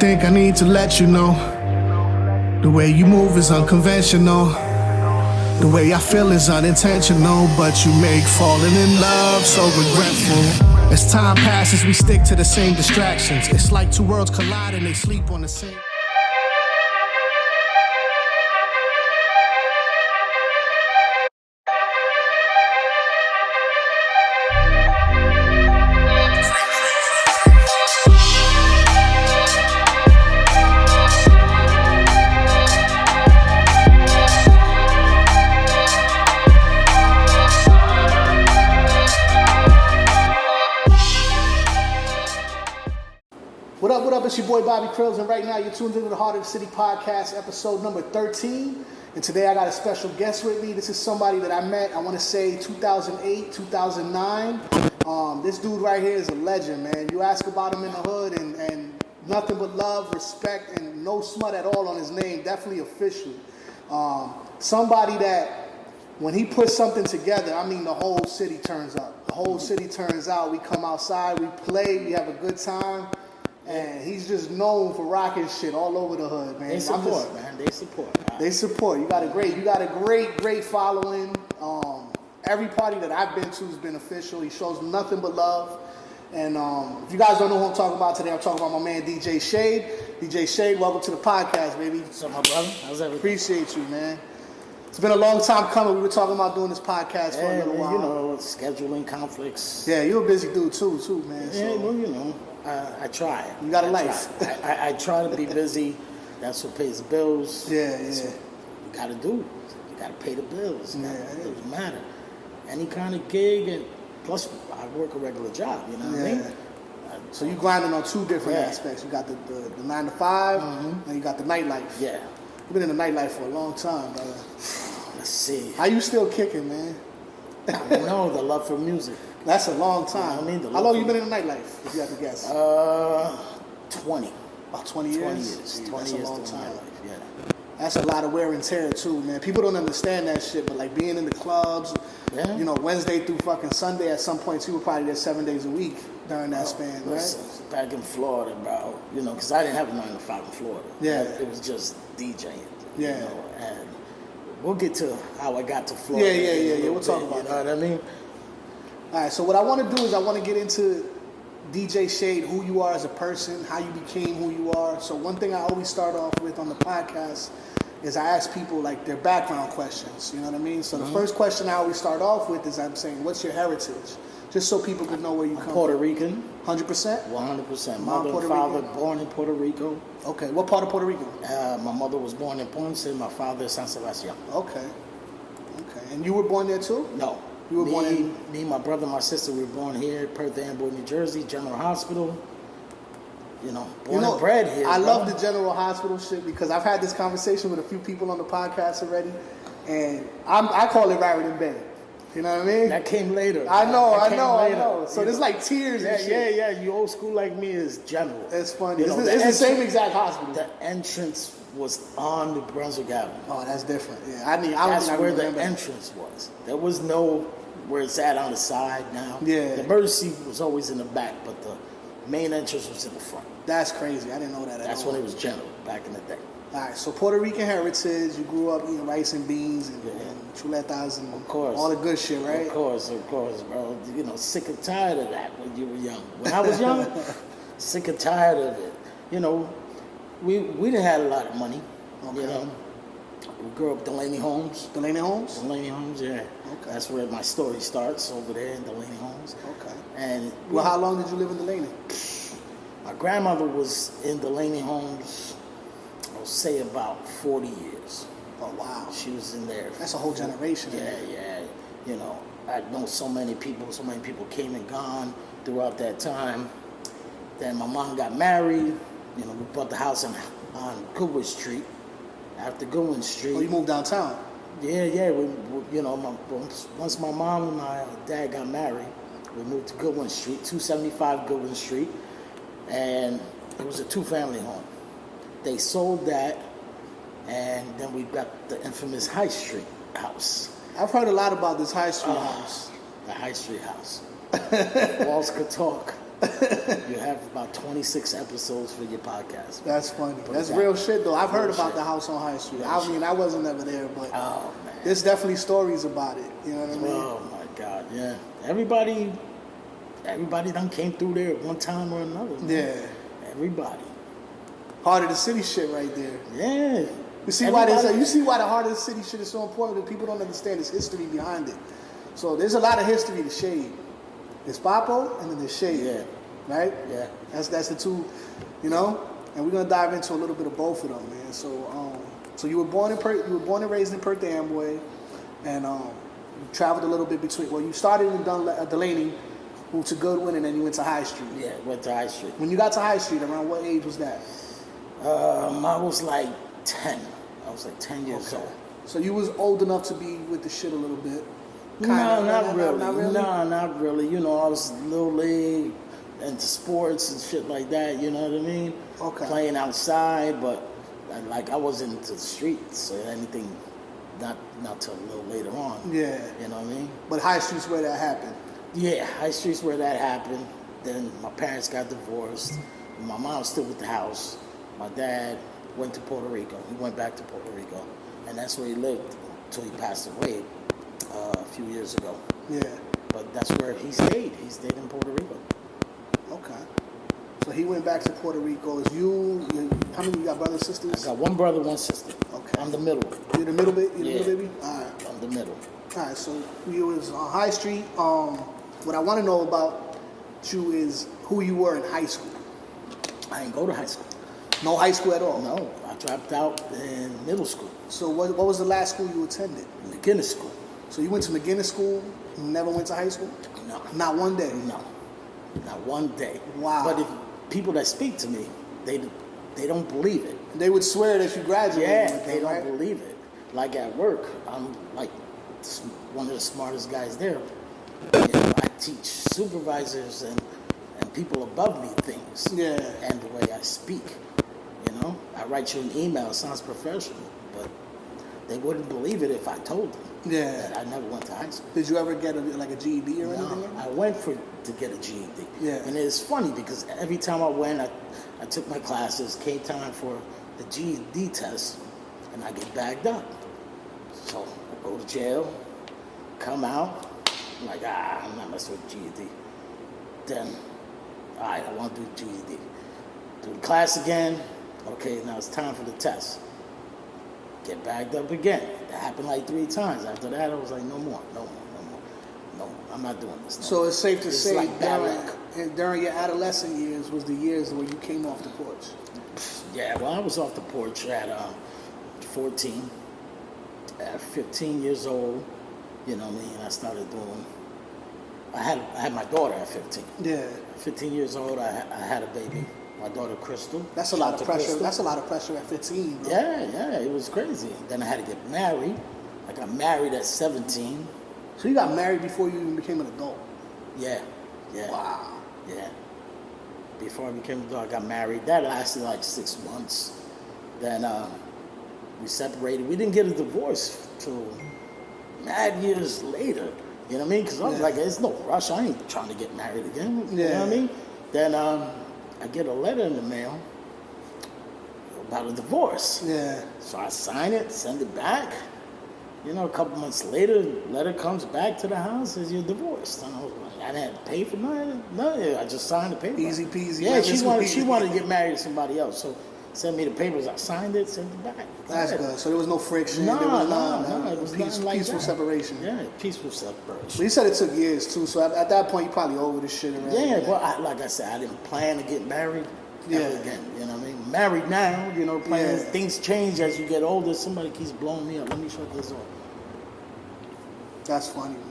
think I need to let you know. The way you move is unconventional. The way I feel is unintentional, but you make falling in love so regretful. As time passes, we stick to the same distractions. It's like two worlds collide and they sleep on the same. What up, it's your boy Bobby Crillz, and right now you're tuned into the HOTC Podcast, episode number 13. And today I got a special guest with me. This is somebody that I met, I want to say 2008, 2009. This dude right here is a legend, man. You ask about him in the hood, and nothing but love, respect, and no smut at all on his name. Definitely official. Somebody that, when he puts something together, I mean, the whole city turns up. The whole city turns out. We come outside, we play, we have a good time. And he's just known for rocking shit all over the hood, man. They support, man. They support. They support. You got a great following. Every party that I've been to has been official. He shows nothing but love. And if you guys don't know who I'm talking about today, I'm talking about my man DJ Shade. DJ Shade, welcome to the podcast, baby. What's up, my brother? How's everything? Appreciate you, man. It's been a long time coming. We were talking about doing this podcast for a little while. You know, scheduling conflicts. Yeah, you're a busy dude too, man. Yeah, so. Well, you know. I try. You got a life. I try to be busy. That's what pays the bills. Yeah. That's what you got to do. You got to pay the bills. Yeah, it doesn't matter. Any kind of gig, and plus I work a regular job. You know what I mean? So you grinding on two different aspects. You got the 9 to 5, and you got the nightlife. Yeah. You've been in the nightlife for a long time, brother. Let's see. How you still kicking, man? I know the love for music. That's a long time. You know what I mean? How long you been in the nightlife, if you have to guess? 20. About 20 years? 20 years. See, 20 that's years a long to time. my life, yeah. That's a lot of wear and tear, too, man. People don't understand that shit, but like being in the clubs, you know, Wednesday through fucking Sunday, at some point, you were probably there 7 days a week during that span, right? Back in Florida, bro, you know, because I didn't have a 9 to 5 in Florida. Yeah. It was just DJing. Yeah. You know, and we'll get to how I got to Florida. Yeah. We'll talk about that. You know what I mean? All right, so what I want to do is I want to get into DJ Shade, who you are as a person, how you became who you are. So one thing I always start off with on the podcast is I ask people like their background questions, you know what I mean? So the first question I always start off with is I'm saying, what's your heritage? Just so people can know where you come from. Puerto Rican. 100%? 100%. Mother and father born in Puerto Rico. Okay, what part of Puerto Rico? My mother was born in Ponce, my father San Sebastian. Okay. And you were born there too? No. You were born in... Me, my brother, my sister, we were born here, Perth Amboy, New Jersey, General Hospital. You know, born and bred here. I love the General Hospital shit because I've had this conversation with a few people on the podcast already, and I call it Raritan Bay. You know what I mean? That came later. I know. So there's like tears and shit. Yeah. You old school like me is General. It's funny. It's the same exact hospital. The entrance was on the Brunswick Avenue. Oh, that's different. Yeah, that's where the entrance was. There was no where it's at on the side now. Yeah. The emergency was always in the back, but the main entrance was in the front. That's crazy. I didn't know that at all. That's when it was General back in the day. All right, so Puerto Rican heritage. You grew up eating rice and beans and chuletas and of course, all the good shit, right? Of course, bro. You know, sick and tired of that when you were young. When I was young, sick and tired of it. You know, we didn't have a lot of money. Okay. You know, we grew up Delaney Homes. Delaney Homes? Delaney Homes, yeah. Okay. That's where my story starts, over there in Delaney Homes. Okay. And well, how long did you live in Delaney? My grandmother was in Delaney Homes, I'll say about 40 years. Oh, wow. She was in there. That's a whole generation. Yeah. You know, I know so many people came and gone throughout that time. Then my mom got married. You know, we bought the house on Goodwood Street. After Goodwood Street. Oh, you moved downtown? Yeah. We you know, once my mom and my dad got married, we moved to Goodwin Street, 275 Goodwin Street, and it was a 2-family home. They sold that, and then we got the infamous High Street house. I've heard a lot about this High Street house. The High Street house. Walls could talk. You have about 26 episodes for your podcast. That's funny. That's real shit, though. I've heard about the house on High Street. I mean, I wasn't ever there, but there's definitely stories about it. You know what I mean? Oh, my God, yeah. Everybody done came through there at one time or another. Man. Yeah. Everybody. Heart of the city shit right there. Yeah. You see why the heart of the city shit is so important? That people don't understand its history behind it. So there's a lot of history to Shade. There's Papo and then there's Shade. Yeah. Right? Yeah. That's the two, you know? And we're gonna dive into a little bit of both of them, man. So you were born and raised in Perth Amboy, and you traveled a little bit between. Well, you started in Delaney, moved to Goodwin, and then you went to High Street. Yeah, went to High Street. When you got to High Street, around what age was that? I was like 10. I was like 10 years old. So you was old enough to be with the shit a little bit. No, not really. No, not really. You know, I was little league, into sports and shit like that. You know what I mean? Okay. Playing outside, but I wasn't into the streets or anything. Not till a little later on. Yeah. You know what I mean? But High Street's where that happened. Yeah, High Street's where that happened. Then my parents got divorced. My mom was still with the house. My dad went to Puerto Rico. He went back to Puerto Rico, and that's where he lived until he passed away a few years ago. Yeah. But that's where he stayed. He stayed in Puerto Rico. Okay. So he went back to Puerto Rico. Is how many you got brothers, sisters? I got one brother, one sister. Okay. I'm the middle. You're the middle bit? You're Yeah. the middle baby? All right. I'm the middle. All right, so you was on High Street. What I want to know about you is who you were in high school. I didn't go to high school. No high school at all? No, I dropped out in middle school. So what was the last school you attended? McGinnis School. So you went to McGinnis School and never went to high school? No. Not one day? No. Not one day. Wow. But if people that speak to me, they don't believe it. They would swear that you graduated. Yeah, with they them, don't right? believe it. Like at work, I'm like one of the smartest guys there. You know, I teach supervisors and people above me things. Yeah. And the way I speak. You know, I write you an email. It sounds professional, but they wouldn't believe it if I told them that I never went to high school. Did you ever get a GED or anything? I went to get a GED. Yeah. And it's funny because every time I went, I took my classes, came time for the GED test, and I get bagged up. So I go to jail, come out, I'm like, I'm not messing with GED. Then, all right, I want to do GED. Do the class again. Okay, now it's time for the test. Get bagged up again. That happened like 3 times. After that, I was like, no more. I'm not doing this. So it's safe to say like during your adolescent years was the years where you came off the porch. Yeah, well, I was off the porch at 14. At 15 years old, you know what I mean, I started doing... I had my daughter at 15. Yeah. At 15 years old, I had a baby. My daughter, Crystal. That's a lot of pressure. Crystal. That's a lot of pressure at 15, bro. Yeah, it was crazy. Then I had to get married. I got married at 17. So you got married before you even became an adult? Yeah. Wow. Yeah. Before I became an adult, I got married. That lasted like 6 months. Then we separated. We didn't get a divorce till mad years later. You know what I mean? Because I was like, there's no rush. I ain't trying to get married again. You know what I mean? Then I get a letter in the mail about a divorce. Yeah. So I sign it, send it back. You know, a couple months later, letter comes back to the house, says you're divorced. And I was like, I didn't pay for nothing. I just signed the paper. Easy peasy. Yeah, she wanted to get married to somebody else. So sent me the papers. I signed it, sent it back. That's good. So there was no friction. No, It was peaceful separation. Yeah, peaceful separation. But you said it took years too. So at that point, you probably over this shit already. Yeah, well, like I said, I didn't plan to get married ever again. You know what I mean? Married now, you know, plans. Things change as you get older. Somebody keeps blowing me up. Let me shut this off. That's funny, man.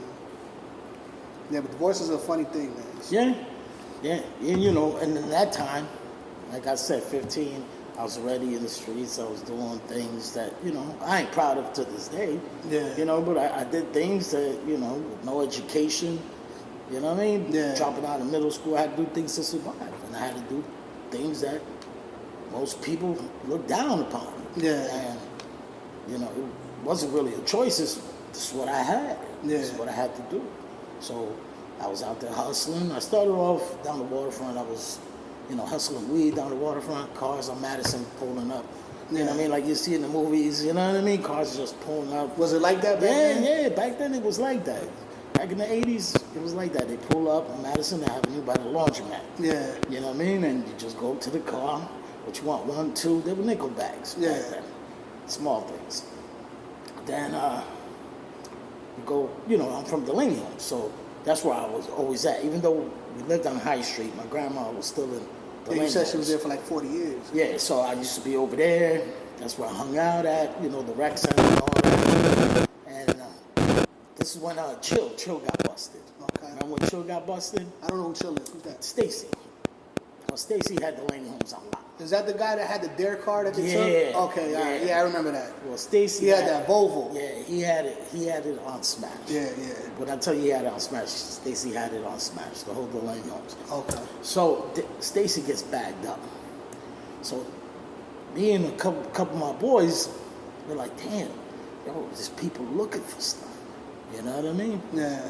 Yeah, but divorce is a funny thing, man. Yeah. And, you know, and in that time, like I said, 15, I was already in the streets. I was doing things that, you know, I ain't proud of to this day. Yeah. You know, but I did things that, you know, with no education. You know what I mean? Yeah. Dropping out of middle school, I had to do things to survive. And I had to do things that most people look down upon. Yeah. And, you know, it wasn't really a choice. This is what I had. Yeah. This is what I had to do. So I was out there hustling. I started off down the waterfront. I was, hustling weed down the waterfront. Cars on Madison pulling up. You know what I mean? Like you see in the movies, you know what I mean? Cars just pulling up. Was it like that back then? Yeah, back then it was like that. Back in the 80s, it was like that. They pull up on Madison Avenue by the laundromat. Yeah. You know what I mean? And you just go to the car. What you want? 1, 2. They were nickel bags. Yeah. Back then. Small things. Then you go, I'm from Delaney Home, so that's where I was always at. Even though we lived on High Street, my grandma was still in Delaney. You said she was there for like 40 years. Yeah, so I used to be over there. That's where I hung out at, the rec center and all that. And this is when Chill got busted. Okay. Remember when Chill got busted? I don't know who Chill is. Who's that? Stacy. Well, Stacy had Delaney Homes on lock. Is that the guy that had the dare card at the Yeah. truck? Okay, all right. Yeah, I remember that. Well, Stacy He had that Volvo. Yeah, he had it on Smash. Yeah. When I tell you he had it on Smash, Stacy had it on Smash, the whole Delaney Homes. Okay. So Stacy gets bagged up. So me and a couple of my boys, we're like, damn, there's people looking for stuff. You know what I mean? Yeah.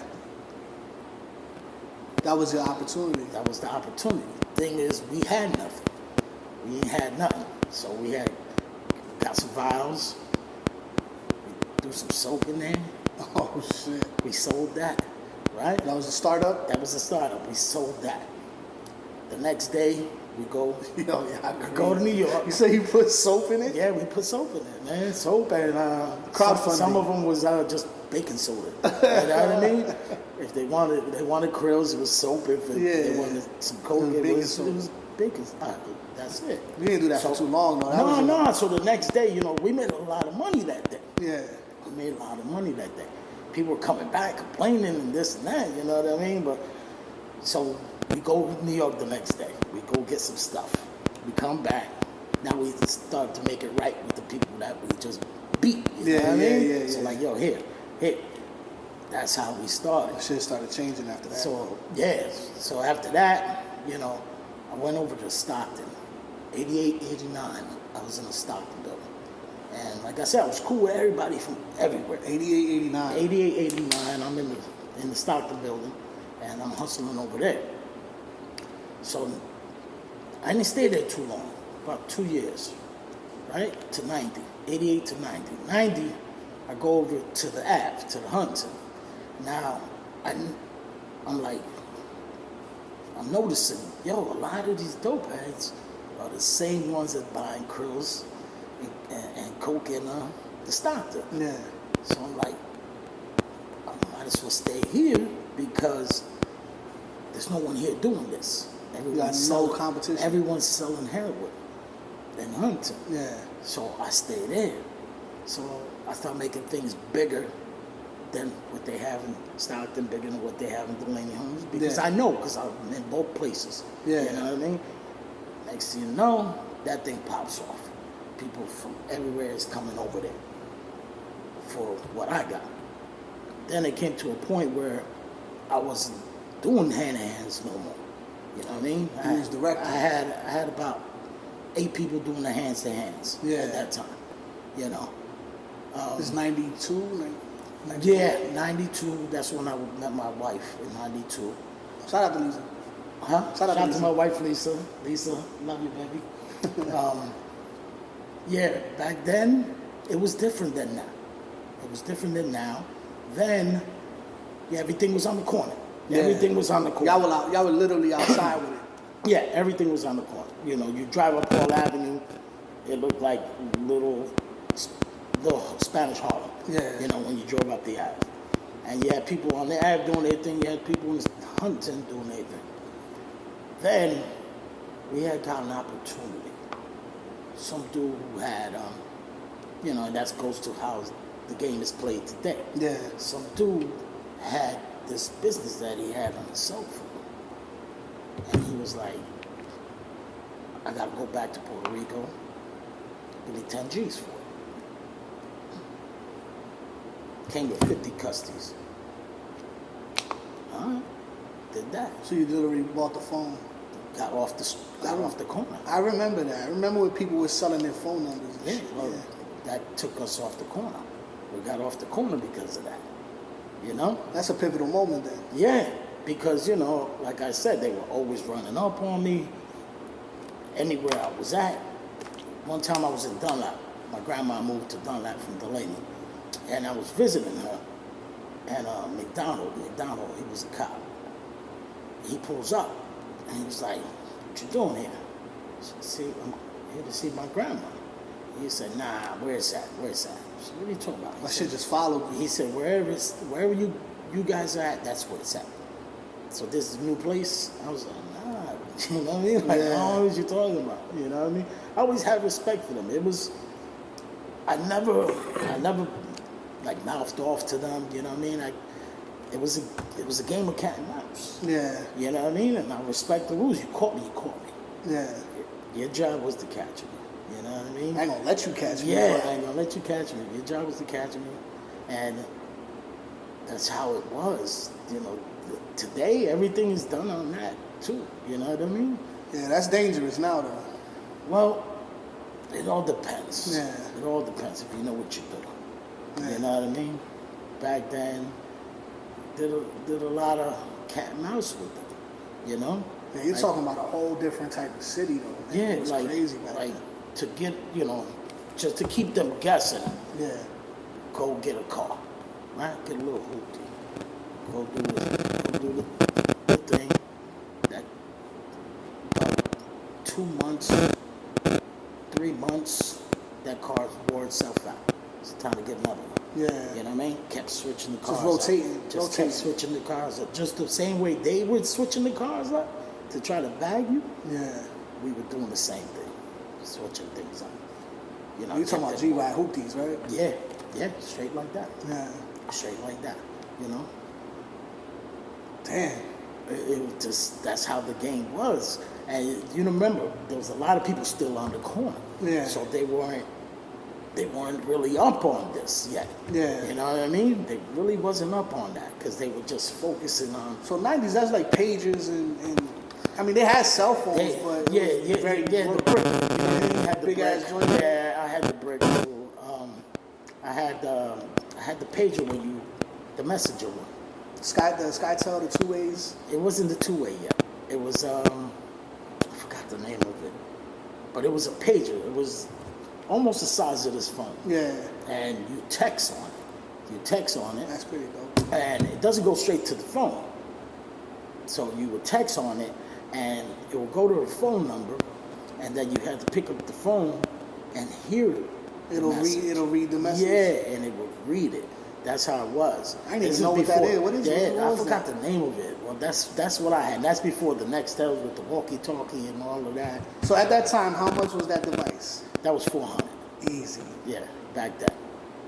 That was the opportunity. That was the opportunity. Thing is, we had nothing. We ain't had nothing. So we got some vials. We threw some soap in there. Oh, shit. We sold that, right? That was a startup? That was the startup. We sold that. The next day, we go. I Go to New York. You say you put soap in it? Yeah, we put soap in it, man. Soap and Crowdfunding. some of them was just baking soda. You know what I mean? If they wanted Crillz, it was soap. If they wanted some Coke, it was baking soda. That's it. We didn't do that for too long, though. No. So the next day, we made a lot of money that day. Yeah. We made a lot of money that day. People were coming back, complaining and this and that, you know what I mean? But so we go to New York the next day. We go get some stuff. We come back. Now we start to make it right with the people that we just beat. You know what I mean? Yeah. So like, here. That's how we started. Shit started changing after that. So, So after that, I went over to Stockton. 88, 89, I was in the Stockton building. And like I said, I was cool with everybody from everywhere. 88, 89. 88, 89, I'm in the Stockton building, and I'm hustling over there. So I didn't stay there too long, about 2 years, right? To 90, 88 to 90. 90, I go over to the Ave, to the Huntington. Now, I'm noticing, a lot of these dope heads are the same ones that buying Crillz and Coke in the Stockton. Yeah. So I'm like, I might as well stay here because there's no one here doing this. Everyone's no competition. Everyone's selling heroin in Huntington. Yeah. So I stay there. So I start making things bigger than what they have in Stockton, bigger than what they have in Delaney Homes. Because I know, because I'm in both places. Yeah. You know what I mean? Next thing you know, that thing pops off. People from everywhere is coming over there for what I got. Then it came to a point where I wasn't doing hand-to-hands no more. You know what I mean? You was directing. I had about 8 people doing the hands-to-hands at that time. It's 92? Yeah, 92. That's when I met my wife in 92. Shout out to Lisa. Huh? Shout out to my wife, Lisa. Lisa, love you, baby. Back then, it was different than now. Then, everything was on the corner. Yeah. Everything was on the corner. Y'all were literally outside with it. Yeah, everything was on the corner. You drive up Paul Avenue, it looked like little Spanish Harlem. Yeah. When you drove up the Ave. And you had people on the Ave doing their thing, you had people in Huntington doing their thing. Then we had got an opportunity. Some dude who had, and that goes to how the game is played today. Yeah. Some dude had this business that he had on his cell phone. And he was like, I gotta go back to Puerto Rico. Give me 10 G's for it. Came with 50 custies. All right. Did that. So you literally bought the phone. Got off the corner. I remember that. I remember when people were selling their phone numbers. And shit. That took us off the corner. We got off the corner because of that. That's a pivotal moment then. Yeah. because, you know, like I said, they were always running up on me anywhere I was at. One time I was in Dunlap. My grandma moved to Dunlap from Delaney, and I was visiting her. And McDonald, he was a cop. He pulls up, and he was like, "What you doing here?" I said, "See, I'm here to see my grandma." He said, "Nah, where's that? Where's that?" I said, "What are you talking about?" I should just follow me. He said, wherever you guys are at, that's where it's at. So this is a new place. I was like, nah, you know what I mean? Like, I don't know what you're talking about. You know what I mean? I always had respect for them. I never like mouthed off to them. You know what I mean? It was a game of cat and mouse. Yeah. You know what I mean? And I respect the rules. You caught me. Yeah. Your job was to catch me. You know what I mean? I ain't gonna let you catch me. Yeah, I ain't gonna let you catch me. Your job was to catch me, and that's how it was. You know, today everything is done on that too. You know what I mean? Yeah, that's dangerous now though. Well, it all depends. Yeah. It all depends if you know what you're doing. Yeah. You know what I mean? Back then, did a lot of cat and mouse with them. You know? Yeah, you're talking about a whole different type of city though. Man. Yeah, it was crazy back then. to get, you know, just to keep them guessing. Yeah. Go get a car, right? Get a little hoopty. Go do the thing. That 2 months, 3 months, that car wore itself out. It's time to get another one. Yeah. You know what I mean? Kept switching the cars Just rotating. up. Just kept switching the cars up. Just the same way they were switching the cars up to try to bag you. Yeah. We were doing the same thing. Switching things up. You know, You're talking about G-Ride hoopties, right? Yeah, straight like that. Yeah. Straight like that, you know? Damn. It was just, that's how the game was. And you remember, there was a lot of people still on the corner. Yeah. So they weren't really up on this yet. Yeah. You know what I mean? They really wasn't up on that because they were just focusing on... So 90s, that's like pagers and I mean, they had cell phones, but the brick. You know, you had the big brick. ass joint. Yeah, I had the brick too. I had the pager the messenger one. The SkyTel, the 2 ways. It wasn't the 2-way yet. It was I forgot the name of it, but it was a pager. It was almost the size of this phone. Yeah. And you text on it. That's pretty dope. And it doesn't go straight to the phone. So you would text on it, and it will go to a phone number, and then you had to pick up the phone and hear it. It'll read the message. Yeah, and it will read it. That's how it was. I didn't even know what that is. What is it? Yeah, I forgot the name of it. Well, that's what I had. That's before the Nextels with the walkie-talkie and all of that. So at that time, how much was that device? That was $400. Easy. Yeah, back then.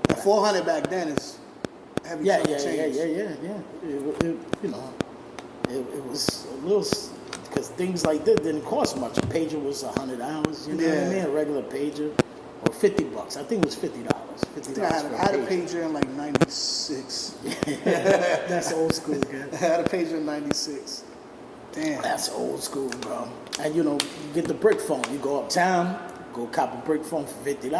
$400 back then is heavy. Yeah. It was a little, because things like this didn't cost much. A pager was $100. You know what I mean? A regular pager, or $50. I think it was $50. I had a pager in like '96. That's old school, man. I had a pager in '96. Damn. That's old school, bro. And you know, you get the brick phone. You go uptown, go cop a brick phone for $50.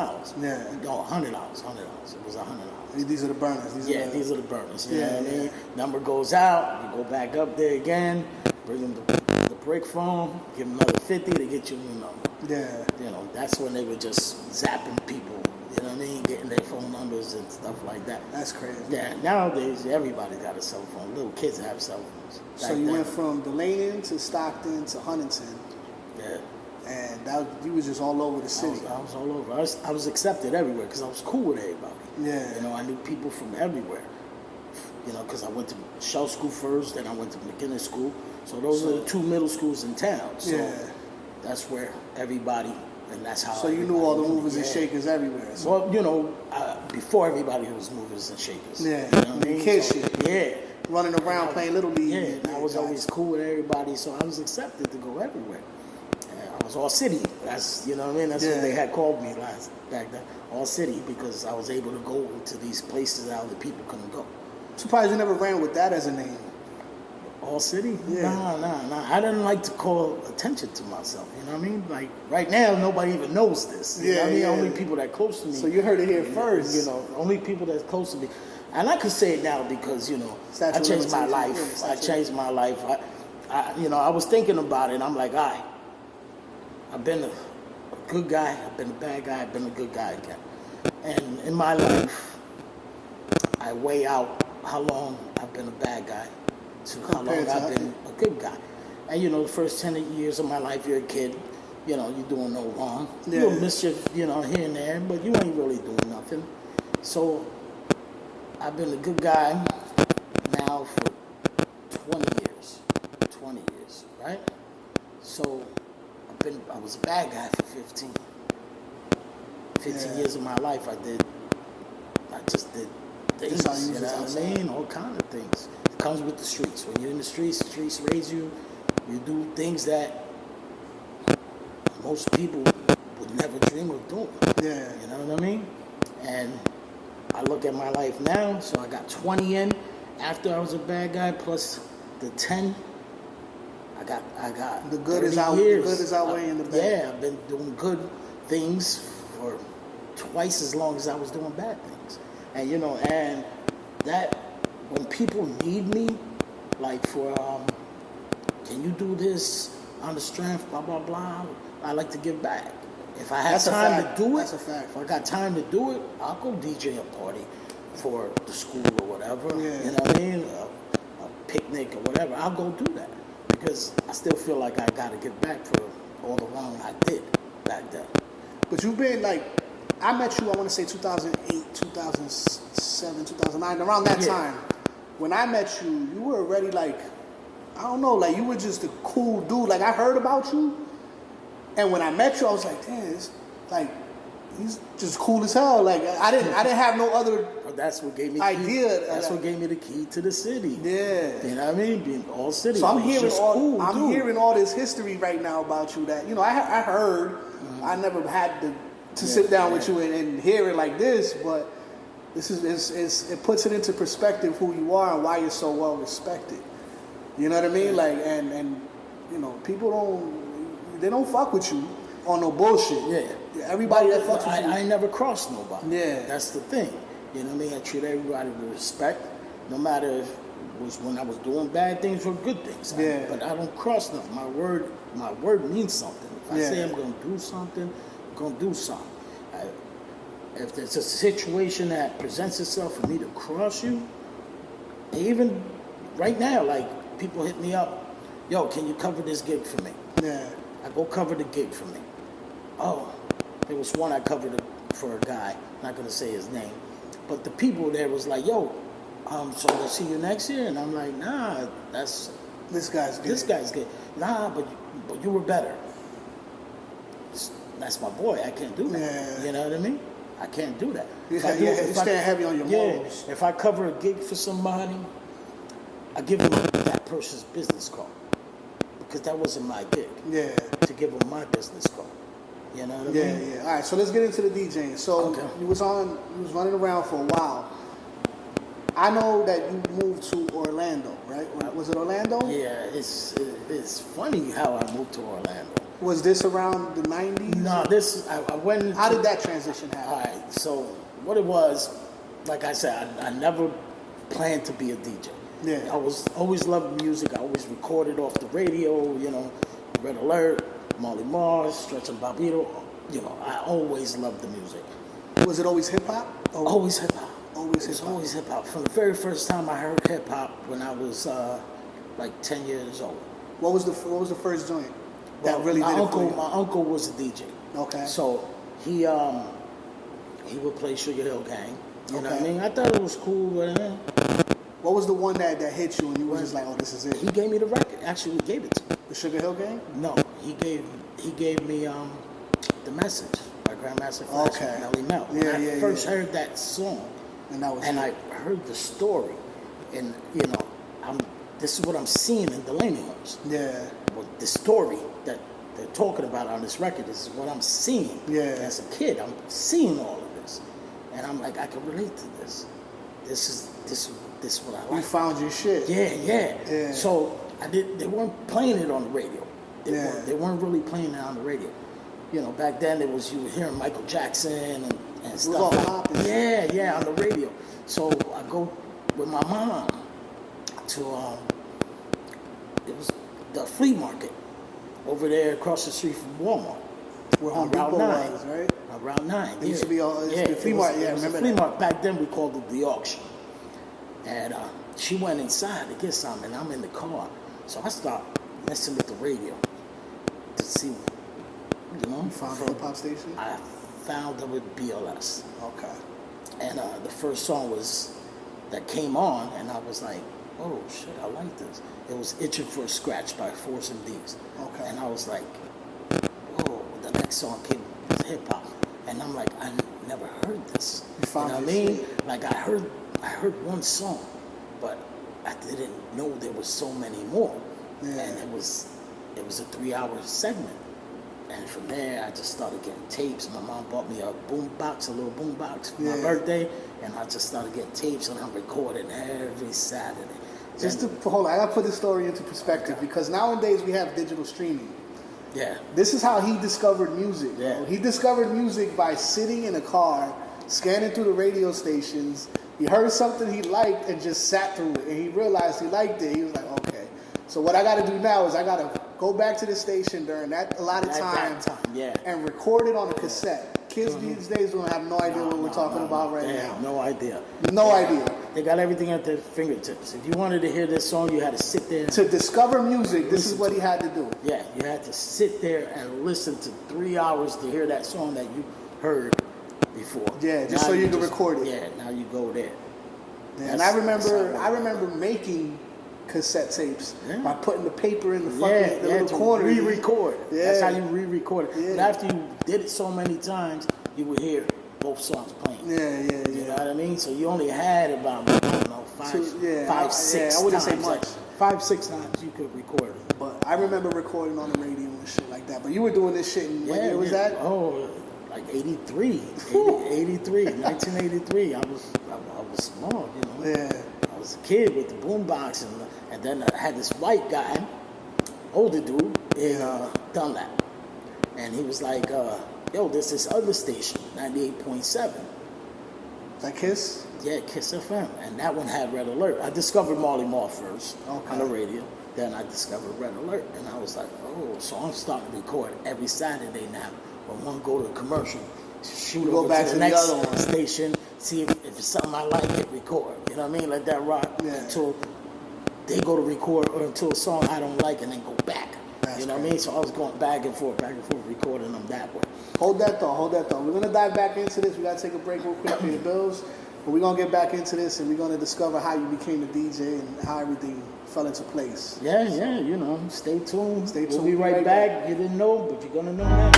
Yeah. No, $100. It was $100. These are the burners. These are the burners. You know what I mean? Number goes out. You go back up there again. Bring them the brick phone. Give them another $50 to get you a new number. Yeah. You know, that's when they were just zapping people. You know what I mean? Getting their phone numbers and stuff like that. That's crazy. Yeah. Nowadays, everybody got a cell phone. Little kids have cell phones. So you went from Delaney to Stockton to Huntington. Yeah. And you was just all over the city. I was all over. I was accepted everywhere because I was cool with everybody. Yeah. You know, I knew people from everywhere. You know, because I went to Shell School first, then I went to McGinnis School. So those are the 2 middle schools in town. So that's where everybody, and that's how. So you knew all the movers and shakers everywhere. So. Well, you know, before everybody was movers and shakers. Yeah. You know what I mean? Kid shit. Yeah. Running around playing Little League. Yeah, and I was always cool with everybody, so I was accepted to go everywhere. I was all city. That's, you know what I mean? That's what they had called me back then. All city, because I was able to go to these places that other people couldn't go. Surprised you never ran with that as a name. All city? Yeah. Nah. I didn't like to call attention to myself. You know what I mean? Like right now, nobody even knows this. You know what I mean? Only people that close to me. So you heard it here first. You know, only people that's close to me. And I could say it now because, you know, I changed my life. I changed my life. I was thinking about it, and I'm like, I've been a good guy, I've been a bad guy, I've been a good guy again. And in my life, I weigh out how long I've been a bad guy to how long I've been a good guy. And, you know, the first 10 years of my life, you're a kid, you know, you're doing no wrong. Yeah. You'll mischief, you know, here and there, but you ain't really doing nothing. So I've been a good guy now for 20 years. 20 years, right? So I was a bad guy for 15 years of my life. I just did things, you know what I mean? All kind of things. It comes with the streets. When you're in the streets raise you. You do things that most people would never dream of doing. Yeah. You know what I mean? And I look at my life now, so I got 20 in after I was a bad guy, plus the 10. I got the good is outweighing the bad. Yeah, I've been doing good things for twice as long as I was doing bad things. And you know, and that when people need me, like for can you do this on the strength, blah blah blah, I like to give back. If I have time to do it, that's a fact. If I got time to do it, I'll go DJ a party for the school or whatever. Yeah. You know what I mean? A picnic or whatever. I'll go do that because I still feel like I got to give back for all the wrong I did back then. But you've been like, I met you, I want to say 2008, 2007, 2009, around that time. When I met you, you were already like, I don't know, like you were just a cool dude. Like I heard about you, and when I met you, I was like, damn, like he's just cool as hell. Like I didn't have no other. But that's what gave me idea. That's what gave me the key to the city. Yeah, you know what I mean? Being all city. So I'm hearing all this history right now about you. That you know, I heard. Mm-hmm. I never had to sit down with you and hear it like this, but this is it puts it into perspective who you are and why you're so well respected. You know what I mean? Like, and you know, people don't fuck with you on no bullshit. Yeah. Everybody that fucks with you. I ain't never crossed nobody. Yeah. That's the thing. You know what I mean? I treat everybody with respect, no matter if it was when I was doing bad things or good things. Yeah. But I don't cross nothing. My word means something. If I say I'm going to do something, I'm going to do something. If there's a situation that presents itself for me to cross you, even right now, like, people hit me up, yo, can you cover this gig for me? Yeah. I go cover the gig for me. Oh, there was one I covered for a guy, not going to say his name, but the people there was like, yo, so we'll see you next year? And I'm like, nah, this guy's good. Nah, but you were better. That's my boy. I can't do that. Yeah. You know what I mean? I can't do that. You stand heavy on your morals. If I cover a gig for somebody, I give them that person's business card because that wasn't my gig. Yeah. To give them my business card. You know what I mean? Yeah. All right. So let's get into the DJing. So you was running around for a while. I know that you moved to Orlando, right? Was it Orlando? Yeah. It's funny how I moved to Orlando. Was this around the 90s? No, I went. How did that transition happen? All right. So what it was, like I said, I never planned to be a DJ. Yeah. I always loved music. I always recorded off the radio, you know, Red Alert, Molly Mars, Stretch and Bobbito. You know, I always loved the music. Was it always hip hop? Always hip hop. Always hip hop. From the very first time I heard hip hop when I was like 10 years old. What was the first joint that really my did it uncle, for you? My uncle was a DJ. Okay. So he would play Sugar Hill Gang. You know what I mean? I thought it was cool, but what was the one that hit you and you were just like, oh, this is it? He gave me the record. Actually, he gave it to me. The Sugar Hill Gang? No, he gave me The Message by Grandmaster Flash and Melly Mel. I first heard that song, and I heard the story, and you know, this is what I'm seeing in Delaney homes. Yeah. Well, the story that they're talking about on this record is what I'm seeing. Yeah. As a kid, I'm seeing all of this, and I'm like, I can relate to this. This is what I like. You found your shit. Yeah. So they weren't playing it on the radio. They weren't really playing it on the radio. You know, back then you were hearing Michael Jackson and stuff. all Like, popping. yeah, on the radio. So I go with my mom to it was the flea market over there across the street from Walmart. Where Home Route Depot 9. was, right? Route 9. It used to be the flea market. Yeah, I remember flea that. market. Back then we called it the auction. And she went inside to get something, and I'm in the car. So I start listening to the radio to see, you know. You found a hip-hop station? I found it with BLS. Okay. And the first song that came on, and I was like, oh shit, I like this. It was Itching for a Scratch by Force MDs. Okay. And I was like, whoa, the next song came with hip hop. And I'm like, I never heard this. You found know what I your mean? shit. Like I heard one song, but I didn't know there was so many more. Yeah. And it was a 3-hour segment. And from there, I just started getting tapes. My mom bought me a little boom box for my birthday, and I just started getting tapes, and I'm recording every Saturday. Hold on, I gotta put this story into perspective because nowadays we have digital streaming. Yeah. This is how he discovered music. Yeah. Bro. He discovered music by sitting in a car, scanning through the radio stations. He heard something he liked and just sat through it, and he realized he liked it. He was like, okay. So what I gotta do now is I gotta go back to the station during that allotted time, and record it on a cassette. Kids these days don't have no idea what we're talking about right now. No idea. No idea. They got everything at their fingertips. If you wanted to hear this song, you had to sit there. To discover music, this is what he had to do. Yeah, you had to sit there and listen to 3 hours to hear that song that you heard before. Yeah, just so you can record it. Yeah, now you go there. Yeah, and I remember making cassette tapes by putting the paper in the fucking the little corner. Re-record. Yeah. That's how you re-record it. Yeah. But after you did it so many times, you would hear both songs playing. Yeah. You know what I mean? So you only had about, I don't know, five, six I wouldn't times. say much. 5-6 times you could record it. But I remember recording on the radio and shit like that. But you were doing this shit in what year was that? Oh, like 83. 1983. I was small, you know. Yeah. I was a kid with the boombox, and then I had this white guy, older dude, in Dunlap. And he was like, yo, there's this other station, 98.7. Like Kiss? Yeah, Kiss FM. And that one had Red Alert. I discovered Marley Marl first on the radio. Then I discovered Red Alert. And I was like, oh, so I'm starting to record every Saturday now. When one go to a commercial, shoot go over back to the next station, see if it's something I like, hit record. You know what I mean? Let that rock until they go to record or until a song I don't like and then go back. You know what I mean? So I was going back and forth, recording them that way. Hold that thought. We're going to dive back into this. We got to take a break real quick for your bills. But we're going to get back into this and we're going to discover how you became a DJ and how everything fell into place. Yeah, you know. Stay tuned. We'll be right back. You didn't know, but you're going to know now.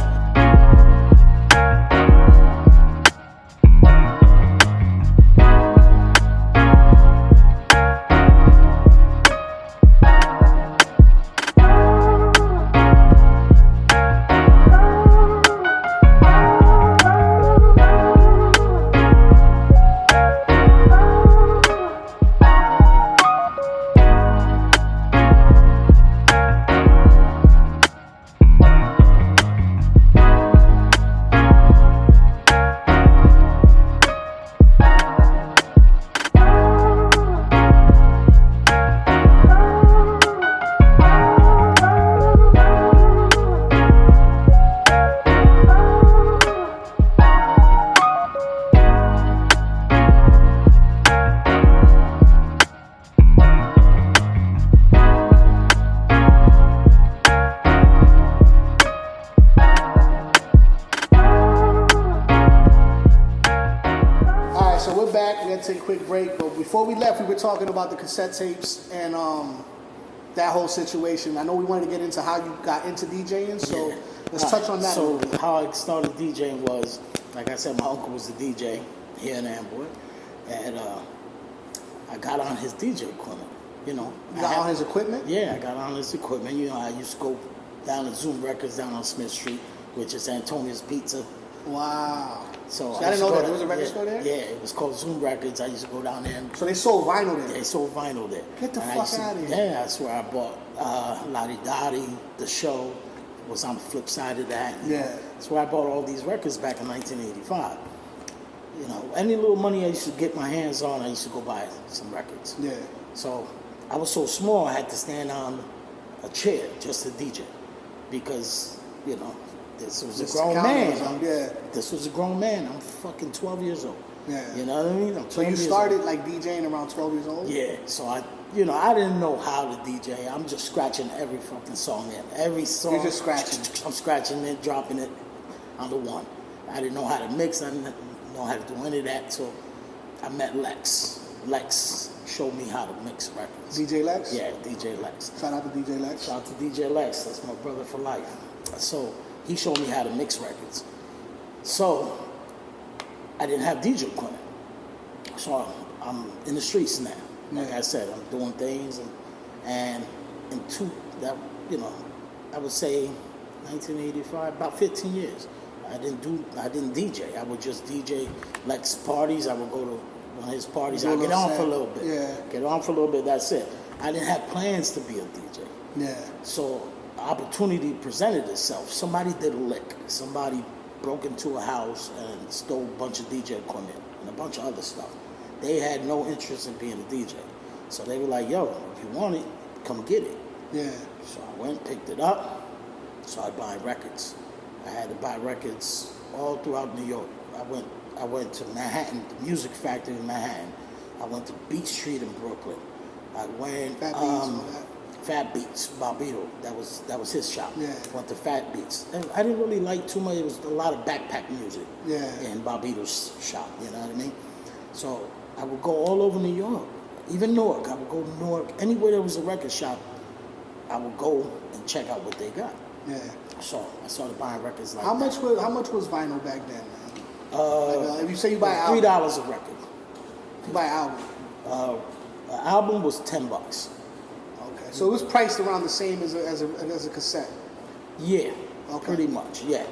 Take a quick break, but before we left, we were talking about the cassette tapes and that whole situation. I know we wanted to get into how you got into DJing, so let's touch on that. So how I started DJing was, like I said, my uncle was the DJ here in Amboy, and I got on his DJ equipment. You know, you got on his equipment? Yeah, I got on his equipment. You know, I used to go down to Zoom Records down on Smith Street, which is Antonia's Pizza. Wow. So I didn't know that there was a record store there? Yeah, it was called Zoom Records. I used to go down there. So they sold vinyl there? They sold vinyl there. Get the fuck out of here. Yeah, that's where I bought Lottie Dottie. The Show was on the flip side of that. Yeah. That's where I bought all these records back in 1985. You know, any little money I used to get my hands on, I used to go buy some records. Yeah. So I was so small, I had to stand on a chair just to DJ, because you know this was a grown man. This was a grown man. I'm fucking 12 years old. Yeah. You know what I mean? So you started like DJing around 12 years old? Yeah. So I didn't know how to DJ. I'm just scratching every fucking song in. Every song. You're just scratching. I'm scratching it, dropping it on the one. I didn't know how to mix. I didn't know how to do any of that. So I met Lex. Lex showed me how to mix records. DJ Lex? Yeah, DJ Lex. Shout out to DJ Lex. Shout out to DJ Lex. That's my brother for life. So he showed me how to mix records. So I didn't have DJ equipment. So I'm in the streets now. Like I said, I'm doing things, and I would say 1985, about 15 years. I didn't DJ. I would just DJ Lex parties. I would go to one of his parties. I'd get on for a little bit. Yeah. Get on for a little bit, that's it. I didn't have plans to be a DJ. Yeah. So opportunity presented itself. Somebody did a lick. Somebody broke into a house and stole a bunch of DJ equipment and a bunch of other stuff. They had no interest in being a DJ. So they were like, yo, if you want it, come get it. Yeah. So I went, picked it up, started buying records. I had to buy records all throughout New York. I went to Manhattan, the Music Factory in Manhattan. I went to Beat Street in Brooklyn. I went Fat Beats, Barbito. That was his shop. Yeah. Went to Fat Beats. And I didn't really like too much. It was a lot of backpack music. Yeah. In Barbito's shop. You know what I mean? So I would go all over New York, even Newark. I would go to Newark. Anywhere there was a record shop, I would go and check out what they got. Yeah. So I started buying records like how that. much was vinyl back then, man? If you say you buy an $3 album. a record. You buy an album. An album was $10. Okay. So it was priced around the same as a cassette. Yeah. Okay. Pretty much. Yeah.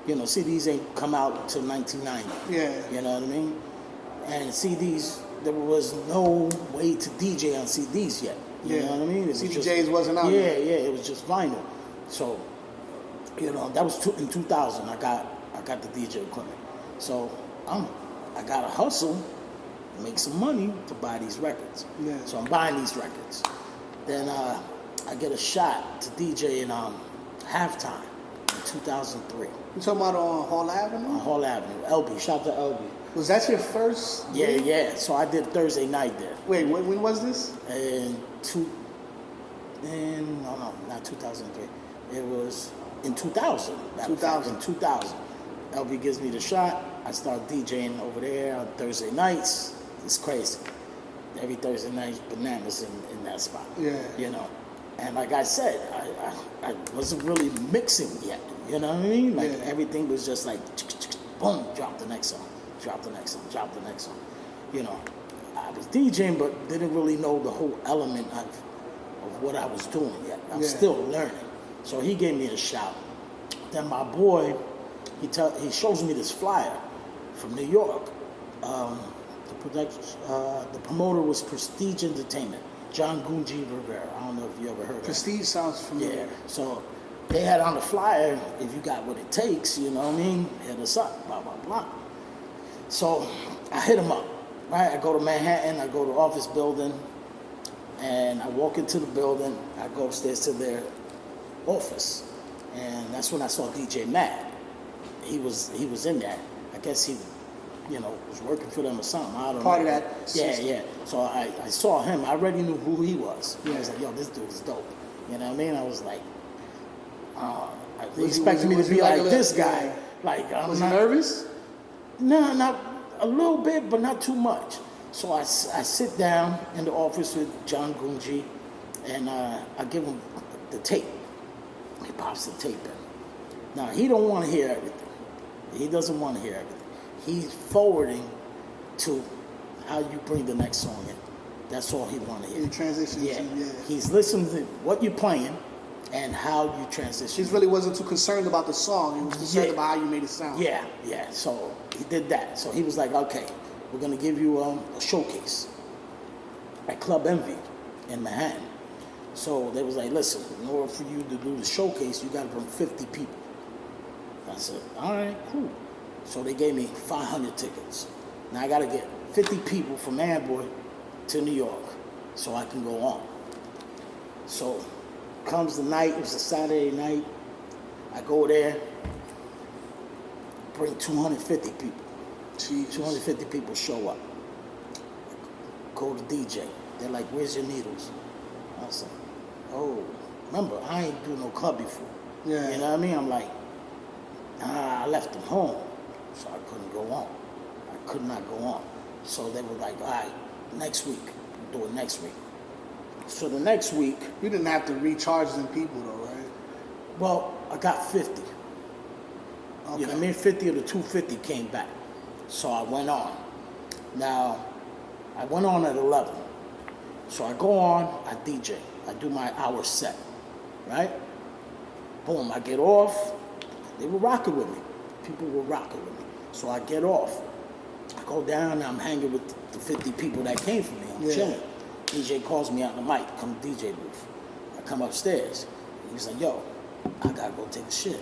You know, CDs ain't come out until 1990. Yeah. You know what I mean? And CDs, there was no way to DJ on CDs yet. You know what I mean? It was CDJs wasn't out yet. Yeah, it was just vinyl. So, you know, that was in 2000. I got the DJ equipment. So I got to hustle, make some money to buy these records. Yeah. So I'm buying these records. Then I get a shot to DJ in Halftime in 2003. You talking about on Hall Avenue? On Hall Avenue, LB. Shout out to LB. Was that your first? Yeah. So I did Thursday night there. Wait, when was this? Not 2003. It was in 2000. 2000. In 2000. LB gives me the shot. I start DJing over there on Thursday nights. It's crazy. Every Thursday night, bananas in that spot. Yeah. You know. And like I said, I wasn't really mixing yet. You know what I mean? Like everything was just like, boom, drop the next song. Drop the next song, drop the next song. You know, I was DJing, but didn't really know the whole element of what I was doing yet. I was still learning. So he gave me a shout. Then my boy, he shows me this flyer from New York. The promoter was Prestige Entertainment, John Gunji Rivera. I don't know if you ever heard of it. Prestige sounds familiar. Yeah. So they had on the flyer, if you got what it takes, you know what I mean, hit us up, blah, blah, blah. So I hit him up, right? I go to Manhattan, I go to office building, and I walk into the building, I go upstairs to their office, and that's when I saw DJ Matt. He was in there. I guess he, was working for them or something. I don't know. Part of that. Yeah. So I saw him. I already knew who he was. I was like, yo, this dude is dope. You know what I mean? I was like, they expected me to be like this guy. Yeah. Like, was he nervous? No, not a little bit, but not too much. So I sit down in the office with John Gunji, and I give him the tape. He pops the tape in. Now, he don't want to hear everything. He doesn't want to hear everything. He's forwarding to how you bring the next song in. That's all he want to hear. You transition. Yeah. He's listening to what you're playing and how you transition. He really wasn't too concerned about the song. He was concerned about how you made it sound. Yeah. So he did that. So he was like, okay, we're going to give you a showcase at Club Envy in Manhattan. So they was like, listen, in order for you to do the showcase, you got to bring 50 people. I said, all right, cool. So they gave me 500 tickets. Now I got to get 50 people from Amboy to New York so I can go on. So comes the night, it was a Saturday night. I go there, bring 250 people. Jesus. 250 people show up. Go to DJ. They're like, where's your needles? I said, oh, remember, I ain't do no club before. Yeah. You know what I mean? I'm like, I left them home, so I couldn't go on. I could not go on. So they were like, all right, next week. Do it next week. So the next week... You didn't have to recharge them people, though, right? Well, I got 50. Okay. You know what I mean? 50 of the 250 came back. So I went on. Now, I went on at 11. So I go on, I DJ. I do my hour set, right? Boom, I get off. They were rocking with me. People were rocking with me. So I get off. I go down and I'm hanging with the 50 people that came for me. I'm chilling. DJ calls me out the mic, come to DJ booth. I come upstairs. He's like, yo, I gotta go take a shit.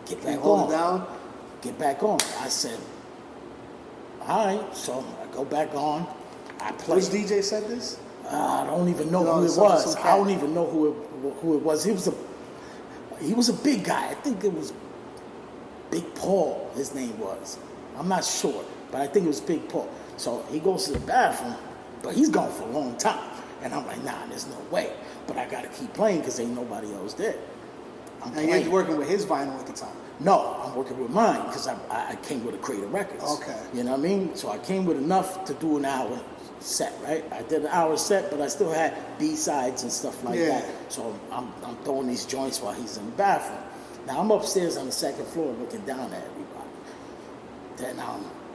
Get back on. Down? Get back on. I said, all right. So I go back on. I play. Which DJ said this? I don't even know who it was. I don't even know who it was. He was a big guy. I think it was Big Paul, his name was. I'm not sure, but I think it was Big Paul. So he goes to the bathroom, but he's gone for a long time. And I'm like, nah, there's no way. But I got to keep playing because ain't nobody else there. And you're working with his vinyl at the time? No, I'm working with mine because I came with a crate of records. Okay. You know what I mean? So I came with enough to do an hour set, right? I did an hour set, but I still had B-sides and stuff like that. So I'm throwing these joints while he's in the bathroom. Now I'm upstairs on the second floor looking down at everybody. Then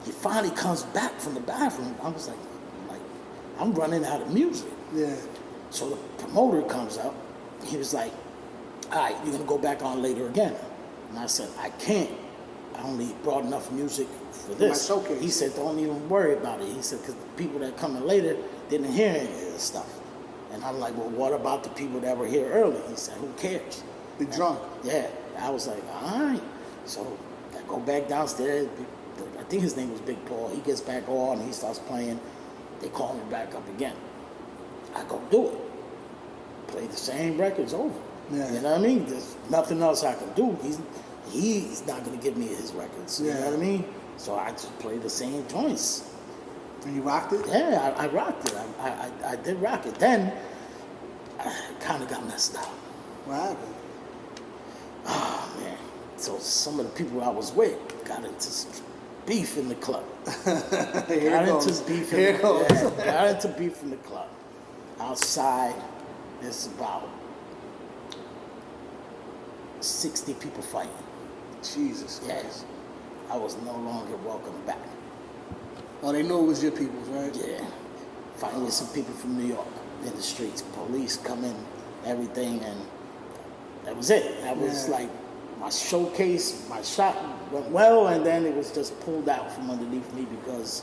he finally comes back from the bathroom. I was like, I'm running out of music. Yeah. So the promoter comes up. He was like, all right, you're going to go back on later again. And I said, I can't. I only brought enough music for this. My showcase. He said, don't even worry about it. He said, because the people that come in later didn't hear any of this stuff. And I'm like, well, what about the people that were here early? He said, who cares? The drunk. Yeah. I was like, all right. So I go back downstairs. I think his name was Big Paul. He gets back on. He starts playing. They call me back up again. I go do it. Play the same records over. Yeah. You know what I mean? There's nothing else I can do. He's not going to give me his records. You know what I mean? So I just play the same joints. And you rocked it? Yeah, I rocked it. I did rock it. Then I kind of got messed up. What happened? Oh, man. So some of the people I was with got into some beef in the club. Got into beef in the club. Outside, there's about 60 people fighting. Jesus. Yes. I was no longer welcome back. Oh, they knew it was your people's, right? Yeah. Fighting with some people from New York in the streets. Police come in, everything, and that was it. That was like my showcase, my shot went well, and then it was just pulled out from underneath me because...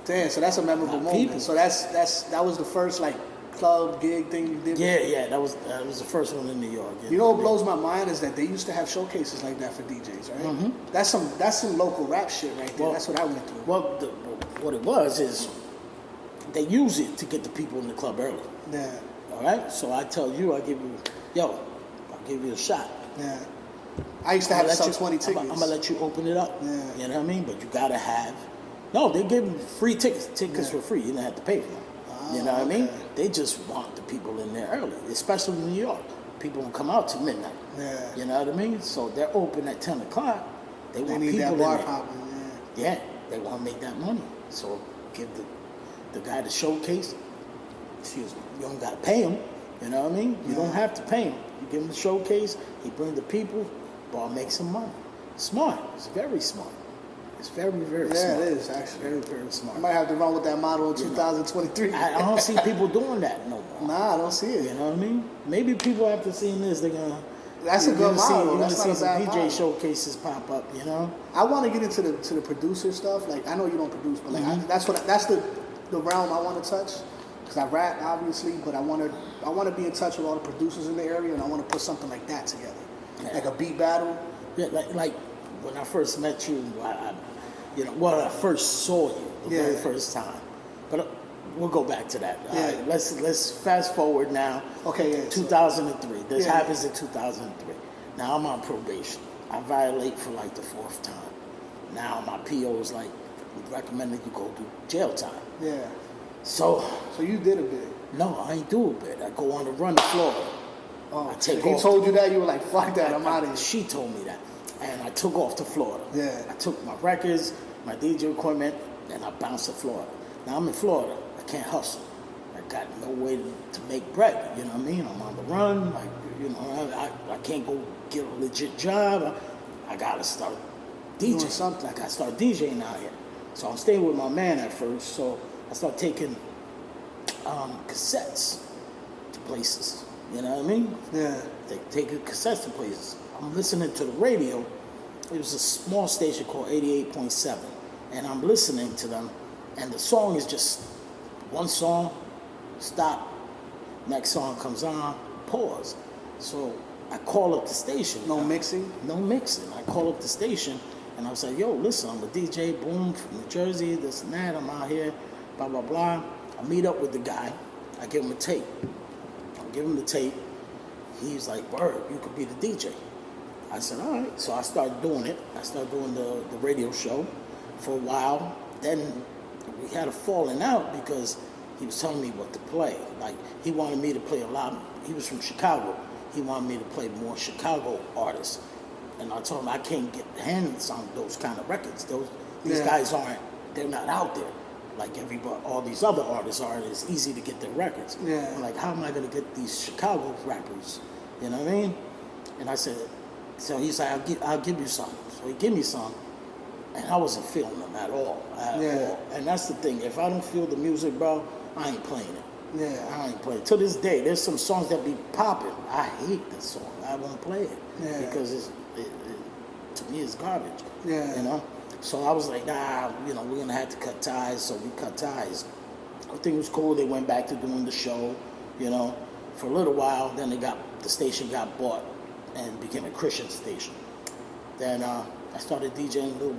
Damn, so that's a memorable moment. People. So that was the first like club gig thing you did? Yeah, that was the first one in New York. You know what blows my mind is that they used to have showcases like that for DJs, right? Mm-hmm. That's some local rap shit right there. Well, that's what I went through. Well, what it was is they use it to get the people in the club early. Yeah. All right? So I tell you, I'll give you a shot. Yeah. I used to have to sell 20 tickets. I'm going to let you open it up. Yeah. You know what I mean? But you got to have... No, they gave them free tickets. Tickets were free. You didn't have to pay for them. You know what I mean? They just want the people in there early, especially in New York. People will come out to midnight. Yeah. You know what I mean? So they're open at 10 o'clock. They want need people that bar in there. popping, Yeah, they want to make that money. So give the guy the showcase. Excuse me. You don't got to pay him. You know what I mean? You don't have to pay him. You give him the showcase. He bring the people. Bar makes some money. Smart. It's very smart. It's very, very smart. Yeah, it is actually. Very, very smart. I might have to run with that model in 2023. I don't see people doing that no more. Nah, I don't see it. You know what I mean? Maybe people after seeing this, they're gonna. That's a good model. You're gonna see some DJ showcases pop up. You know. I want to get into the producer stuff. Like I know you don't produce, but like that's the realm I want to touch. Because I rap obviously, but I want to be in touch with all the producers in the area, and I want to put something like that together, like a beat battle. Like when I first met you, when I first saw you the very first time. But we'll go back to that. Yeah. All right, let's fast forward now. Okay, yeah. 2003. This happens in 2003. Now I'm on probation. I violate for like the 4th time. Now my PO is like, we recommend that you go do jail time. Yeah. So you did a bit. No, I ain't do a bit. I go on the run to Florida. Oh, I take he off. told you that? You were like, fuck that, I'm out of here. She told me that. And I took off to Florida. Yeah. I took my records, my DJ equipment, and I bounced to Florida. Now I'm in Florida. I can't hustle. I got no way to make bread. You know what I mean? I'm on the run. I can't go get a legit job. I got to start DJing. Something. Like I start DJing out here. So I'm staying with my man at first. So I start taking cassettes to places. You know what I mean? Yeah. Taking cassettes to places. I'm listening to the radio. It was a small station called 88.7. And I'm listening to them. And the song is just one song, stop. Next song comes on, pause. So I call up the station. No mixing? No mixing. I call up the station. And I was like, yo, listen, I'm a DJ, boom, from New Jersey, this and that. I'm out here, blah, blah, blah. I meet up with the guy. I give him a tape. I give him the tape. He's like, word, you could be the DJ. I said, all right. So I started doing it. I started doing the radio show for a while. Then we had a falling out because he was telling me what to play. Like, he wanted me to play a lot. He was from Chicago. He wanted me to play more Chicago artists. And I told him I can't get hands on those kind of records. These guys they're not out there like everybody, all these other artists are. It's easy to get their records. Yeah. I'm like, how am I going to get these Chicago rappers? You know what I mean? And I said, so he's like, I'll give you some. So he gave me some, and I wasn't feeling them at all. And that's the thing. If I don't feel the music, bro, I ain't playing it. Yeah. I ain't playing it. To this day, there's some songs that be popping. I hate this song. I won't play it. Yeah. Because to me, it's garbage. Yeah. You know? So I was like, nah, we're going to have to cut ties. So we cut ties. Everything was cool. They went back to doing the show, for a little while. Then the station got bought and became a Christian station. Then I started DJing little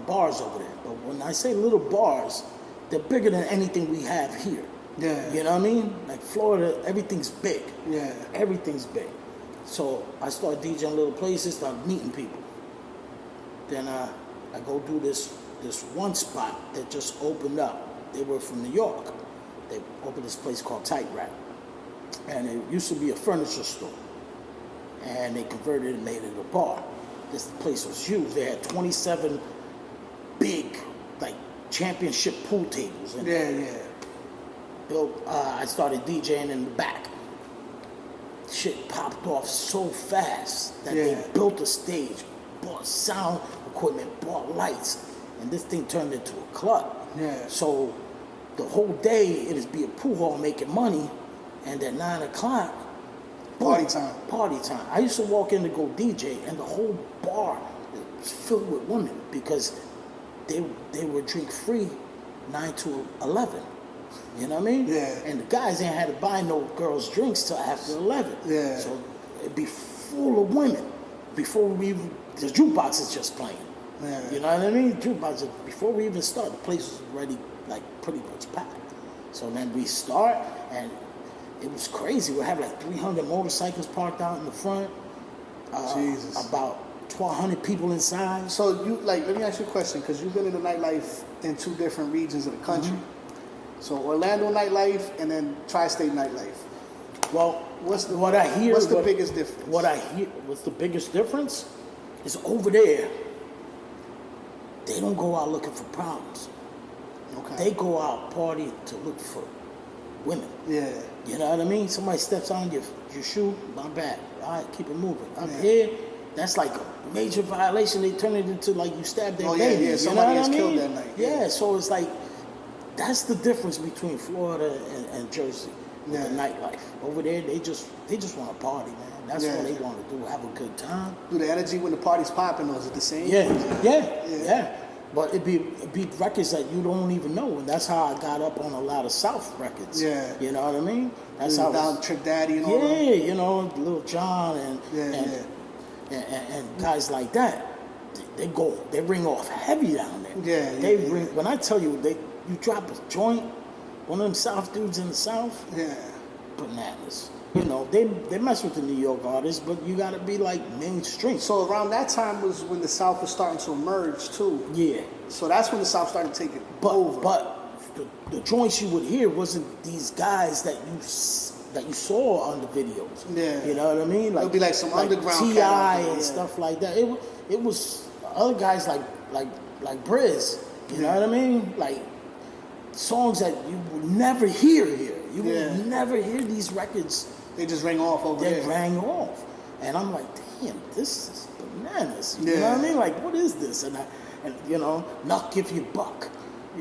bars over there. But when I say little bars, they're bigger than anything we have here. Yeah. You know what I mean? Like Florida, everything's big. Yeah. Everything's big. So I started DJing little places, started meeting people. Then I go do this one spot that just opened up. They were from New York. They opened this place called Tight Rack. And it used to be a furniture store. And they converted it and made it a bar. This place was huge. They had 27 big, like, championship pool tables. And I started DJing in the back. Shit popped off so fast that they built a stage, bought sound equipment, bought lights, and this thing turned into a club. Yeah. So the whole day it'd be a pool hall making money, and at 9 o'clock, Party time. Party time. I used to walk in to go DJ, and the whole bar was filled with women because they were drink free 9 to 11. You know what I mean? Yeah. And the guys ain't had to buy no girls' drinks till after 11. Yeah. So it'd be full of women before the jukebox is just playing. Yeah. You know what I mean? Jukebox, before we even start, the place was already like pretty much packed. So then we start, and it was crazy. We had like 300 motorcycles parked out in the front. Jesus. About 1,200 people inside. So let me ask you a question, because you've been in the nightlife in 2 different regions of the country. Mm-hmm. So Orlando nightlife and then tri-state nightlife. Well, What's the biggest difference? What's the biggest difference is over there, they don't go out looking for problems. Okay. They go out party to look for women. Yeah. You know what I mean? Somebody steps on your shoe, my bad. All right, keep it moving. Up here, that's like a major violation. They turn it into like you stabbed their baby. Yeah. Somebody gets you know what I mean? killed that night. Yeah, so it's like, that's the difference between Florida and Jersey with the nightlife. Over there, they just want to party, man. That's all they want to do, have a good time. Do the energy when the party's popping, or is it the same? Yeah. But it be records that you don't even know, and that's how I got up on a lot of South records. Yeah. You know what I mean? That's how down Trick Daddy and all that. Yeah, Lil Jon and guys like that, they ring off heavy down there. Yeah, ring. When I tell you, you drop a joint, one of them South dudes in the South, bananas. You know, they mess with the New York artists, but you gotta be like mainstream. So around that time was when the South was starting to emerge too. Yeah. So that's when the South started taking over. But the joints you would hear wasn't these guys that you saw on the videos. Yeah. You know what I mean? Like, it would be like some underground T.I. and stuff like that. It was other guys like Briz. You know what I mean? Like songs that you would never hear here. You would never hear these records. They just rang off over there. They rang off. And I'm like, damn, this is bananas. You know what I mean? Like, what is this? And you know, not give you buck.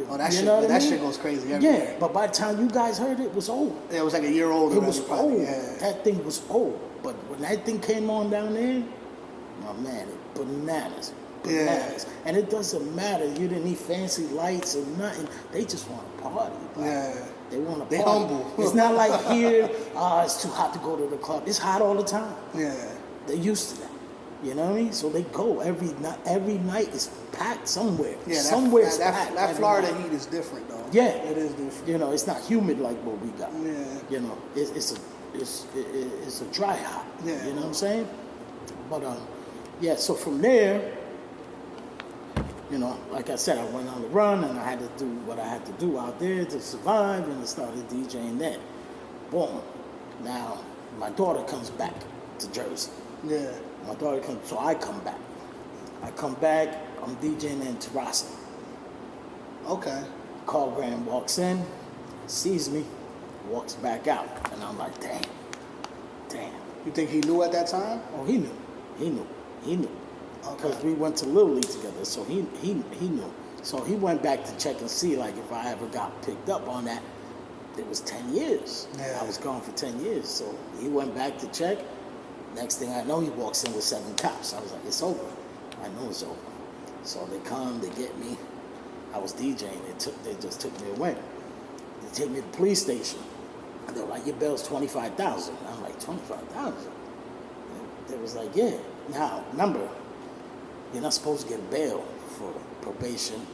Oh, that shit goes crazy everywhere. Yeah, but by the time you guys heard it, it was old. Yeah, it was like a year old. It was old. Yeah. That thing was old. But when that thing came on down there, my man, bananas. Bananas. Yeah. And it doesn't matter. You didn't need fancy lights or nothing. They just want to party. Bro. Yeah. They want to party. They humble. It's not like here, it's too hot to go to the club. It's hot all the time. Yeah. They're used to that. You know what I mean? So they go every night is packed somewhere. Yeah, somewhere it's packed. That Florida heat is different though. Yeah, it is different. You know, it's not humid like what we got. Yeah. You know, it's a dry hot. Yeah. You know what I'm saying? But yeah. So from there, you know, like I said, I went on the run and I had to do what I had to do out there to survive, and I started DJing then. Boom. Now my daughter comes back to Jersey. Yeah. My daughter comes, so I come back. I'm DJing in Terrassa. Okay. Carl Graham walks in, sees me, walks back out. And I'm like, damn. You think he knew at that time? Oh, he knew. Because we went to Little League together, so he knew. So he went back to check and see, like, if I ever got picked up on that. It was 10 years. Yeah. I was gone for 10 years. So he went back to check. Next thing I know, he walks in with 7 cops. I was like, it's over. I know it's over. So they come, they get me. I was DJing. They just took me away. They take me to the police station. And they were like, your bail's $25,000. I'm like, $25,000? They was like, yeah. Now, remember, you're not supposed to get a bail for probation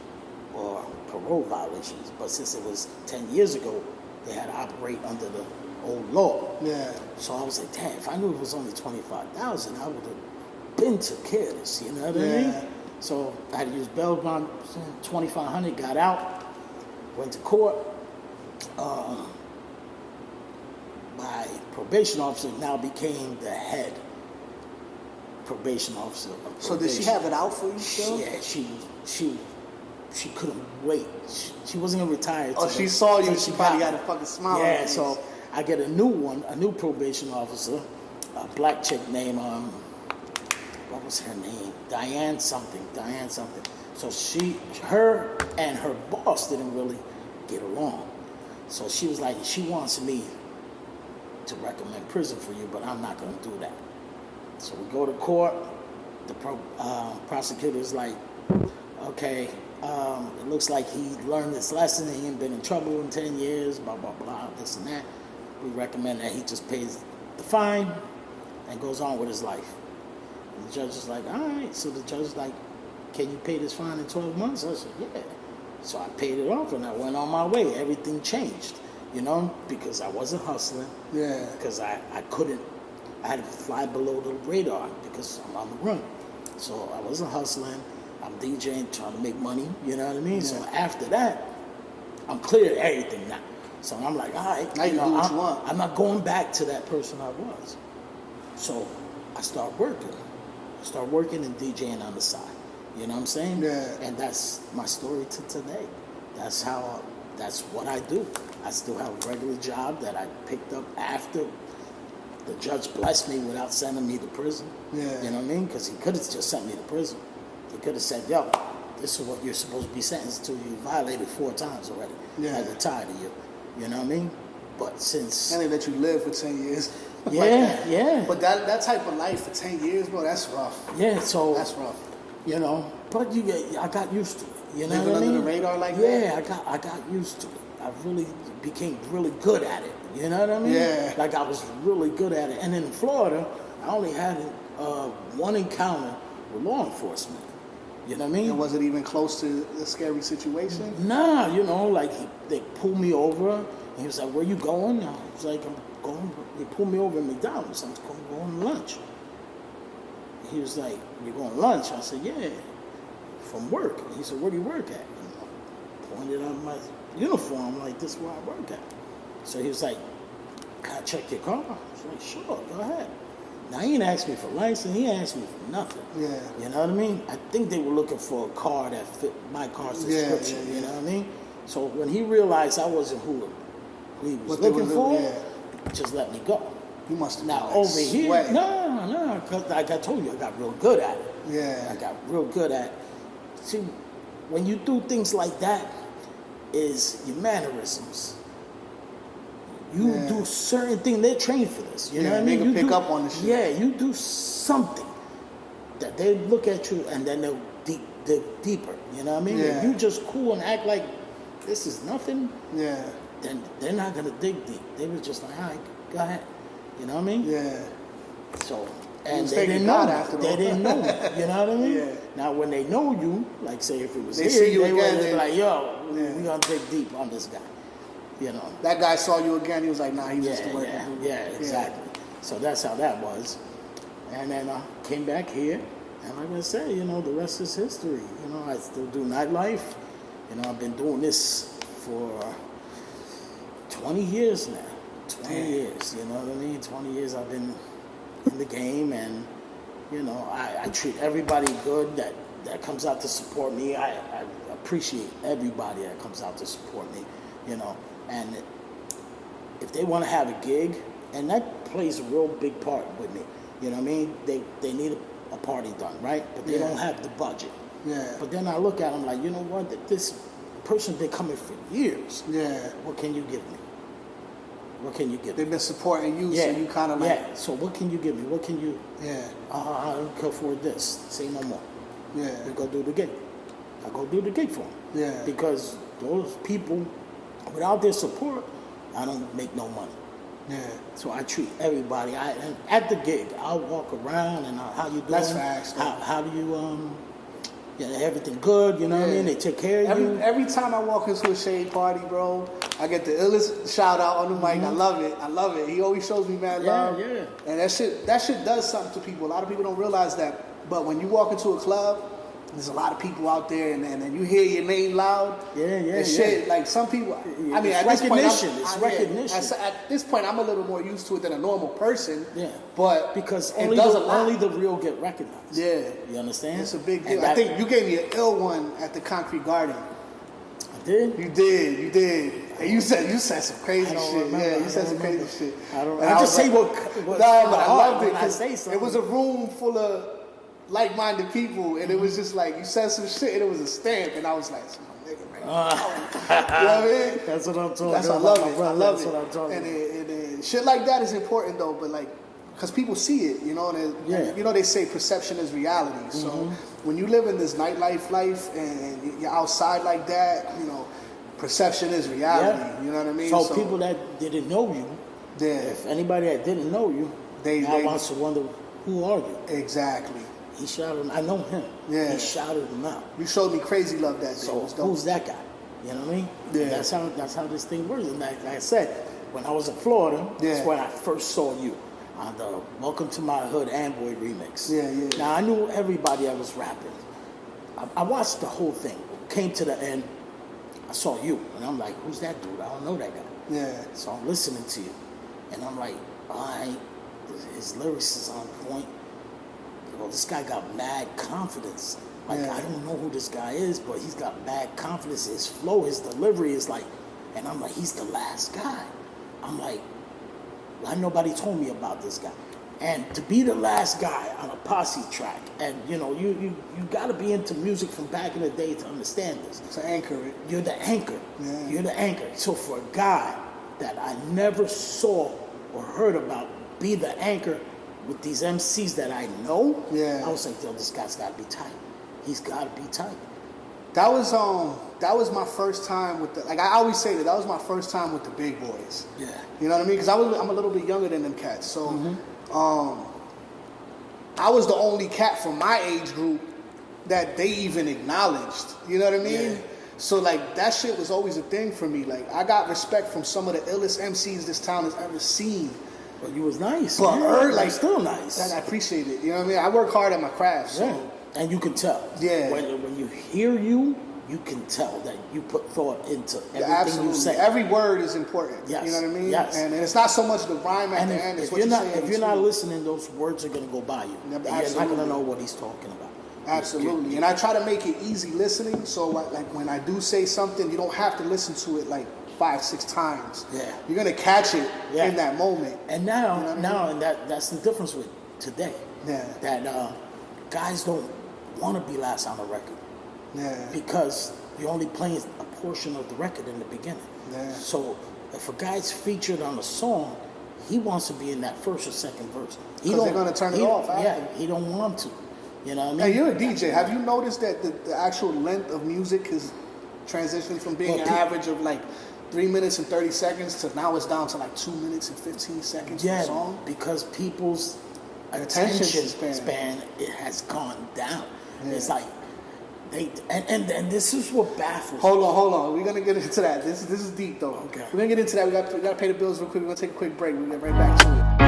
or parole violations. But since it was 10 years ago, they had to operate under the old law. Yeah. So I was like, damn, if I knew it was only $25,000, I would have been took care of this, you know what I mean? So I had to use bail bond, $2,500, got out, went to court. My probation officer now became the head probation officer of probation. So did she have it out for you still? Yeah, she couldn't wait. She wasn't gonna retire. Oh, she saw you. She probably got a fucking smile. Yeah, so I get a new probation officer, a black chick named what was her name? Diane something. So her and her boss didn't really get along. So she was like, she wants me to recommend prison for you, but I'm not gonna do that. So we go to court. The prosecutor's like, okay, it looks like he learned his lesson. He ain't been in trouble in 10 years, blah, blah, blah, this and that. We recommend that he just pays the fine and goes on with his life. And the judge is like, all right. So the judge is like, can you pay this fine in 12 months? I said, yeah. So I paid it off and I went on my way. Everything changed, you know, because I wasn't hustling. Yeah. Because I had to fly below the radar because I'm on the run. So I wasn't hustling. I'm DJing, trying to make money, you know what I mean? Yeah. So after that, I'm clear of everything now. So I'm like, all right, now you do what you want. I'm not going back to that person I was. So I start working. And DJing on the side. You know what I'm saying? Yeah. And that's my story to today. That's what I do. I still have a regular job that I picked up after the judge blessed me without sending me to prison. Yeah. You know what I mean? Because he could have just sent me to prison. He could have said, yo, this is what you're supposed to be sentenced to. You violated 4 times already. Yeah. I'm tired of you. You know what I mean? But since... And they let you live for 10 years. Yeah, like yeah. But that type of life for 10 years, bro, that's rough. Yeah, so... That's rough. You know, but I got used to it. You know Living what I mean? under the radar like that? Yeah, I got used to it. I really became really good at it. You know what I mean? Yeah. Like I was really good at it. And in Florida, I only had one encounter with law enforcement. You know what I mean? And was it even close to a scary situation? Nah, you know, like they pulled me over. And he was like, "Where you going?" I was like, "I'm going." They pulled me over at McDonald's. I was going to lunch. He was like, "You going to lunch?" I said, "Yeah, from work." And he said, "Where do you work at?" And I pointed out my uniform, like, "This is where I work at." So he was like, "Can I check your car?" I was like, "Sure, go ahead." Now, he didn't ask me for license. He didn't ask me for nothing. Yeah. You know what I mean? I think they were looking for a car that fit my car's description. Yeah. You know what I mean? So when he realized I wasn't who he was looking for, just let me go. You must have now been, over here, sweating. no, because like I told you, I got real good at it. Yeah. I got real good at it. See, when you do things like that, is your mannerisms. You do certain things. They're trained for this. You know what I mean? They can pick up on the shit. Yeah, you do something that they look at you and then they'll dig deeper. You know what I mean? Yeah. If you just cool and act like this is nothing, Yeah. then they're not gonna dig deep. They was just like, all right, go ahead. You know what I mean? Yeah. So, and they they didn't know me. after They all. didn't know me. You know what I mean? Yeah. Now, when they know you, like say if it was They here, see you they again, would they- be like, yo, Yeah. we gonna dig deep on this guy. You know? That guy saw you again. He was like, "Nah, he's just working." Yeah, exactly. So that's how that was. And then I came back here, and like I said, you know, the rest is history. You know, I still do nightlife. You know, I've been doing this for 20 years now. 20 years, you know what I mean? 20 years I've been in the game, and, you know, I treat everybody good that comes out to support me. I appreciate everybody that comes out to support me, you know. And if they want to have a gig, and that plays a real big part with me, you know what I mean? They need a party done, right? But they don't have the budget. Yeah. But then I look at them like, you know what? This person's been coming for years. Yeah. What can you give me? What can you give me? They've been supporting you, so you kind of like. Yeah, so what can you give me? What can you... Yeah. I don't care for this. Say no more. Yeah. We go do the gig. I go do the gig for them. Yeah. Because those people, without their support, I don't make no money. Yeah. So I treat everybody. And at the gig, I'll walk around and how you doing? That's facts. How do you everything good? You know what I mean? They take care of you. Every time I walk into a shade party, bro, I get the illest shout out on the mic. I love it. I love it. He always shows me mad love. Yeah. And that shit does something to people. A lot of people don't realize that. But when you walk into a club, there's a lot of people out there, and you hear your name loud. Yeah. Shit, like some people. I mean, It's at this point, recognition. At this point, I'm a little more used to it than a normal person. Yeah. But because it does a lot. only the real get recognized. Yeah. You understand? It's a big And deal. I think you gave me an ill one at the Concrete Garden. I did? You did. And you said some crazy shit. Remember. Yeah, you said some crazy shit. I don't. And I just say like, what. No, but I loved it. When I say something. It was a room full of like-minded people, and it was just like you said some shit, and it was a stamp, and I was like, "It's my nigga, man." You know what I mean? That's what I'm talking That's about. I love it. I love That's it. what I'm talking about. And shit like that is important though, but like, because people see it, you know. And you know they say perception is reality. So when you live in this nightlife life and you're outside like that, you know, perception is reality. Yeah. You know what I mean? So people that didn't know you, if anybody that didn't know you, they wants to wonder, who are you? Exactly. He shouted him. I know him. Yeah. He shouted him out. You showed me crazy love that day. So who's that guy? You know what I mean? Yeah. That's how this thing works. And like I said, when I was in Florida, that's when I first saw you on the Welcome to My Hood Amboy remix. Yeah. Now I knew everybody that was rapping. I watched the whole thing. Came to the end. I saw you, and I'm like, who's that dude? I don't know that guy. Yeah. So I'm listening to you, and I'm like, all right, his lyrics is on point. Well, this guy got mad confidence. Like, I don't know who this guy is, but he's got mad confidence. His flow, his delivery is like, and I'm like, he's the last guy. I'm like, why nobody told me about this guy? And to be the last guy on a posse track, and you know, you got to be into music from back in the day to understand this. To anchor it. You're the anchor. Yeah. You're the anchor. So for a guy that I never saw or heard about be the anchor with these MCs that I know, I was like, yo, this guy's got to be tight. He's got to be tight. That was my first time with the, like I always say that was my first time with the big boys. Yeah. You know what I mean? Because I'm a little bit younger than them cats. So I was the only cat from my age group that they even acknowledged. You know what I mean? Yeah. So like that shit was always a thing for me. Like I got respect from some of the illest MCs this town has ever seen. But you was nice. But like still nice. I appreciate it. You know what I mean? I work hard at my craft. So. Yeah. And you can tell. Yeah. When you hear you can tell that you put thought into everything absolutely. you say. Every word is important. Yes. You know what I mean? Yes. And it's not so much the rhyme at the end. It's what you're saying. If you're not listening, those words are going to go by you. Yeah, and you're not going to know what he's talking about. Absolutely. And I try to make it easy listening. So like when I do say something, you don't have to listen to it like 5-6 times. Yeah. You're going to catch it in that moment. And now, and that's the difference with today. Yeah. That guys don't want to be last on the record. Yeah. Because you're only playing a portion of the record in the beginning. Yeah. So if a guy's featured on a song, he wants to be in that first or second verse. Because they're going to turn it off after. Yeah, he don't want to. You know what I mean? Hey, you're a DJ. Have you noticed that the actual length of music has transitioned from being an average of like 3 minutes and 30 seconds to now it's down to like 2 minutes and 15 seconds per song? Because people's attention span it has gone down. Yeah. It's like and this is what baffles. Hold on. We're gonna get into that. This is deep though. Okay. We're gonna get into that. We gotta pay the bills real quick. We're gonna take a quick break. We'll get right back to it.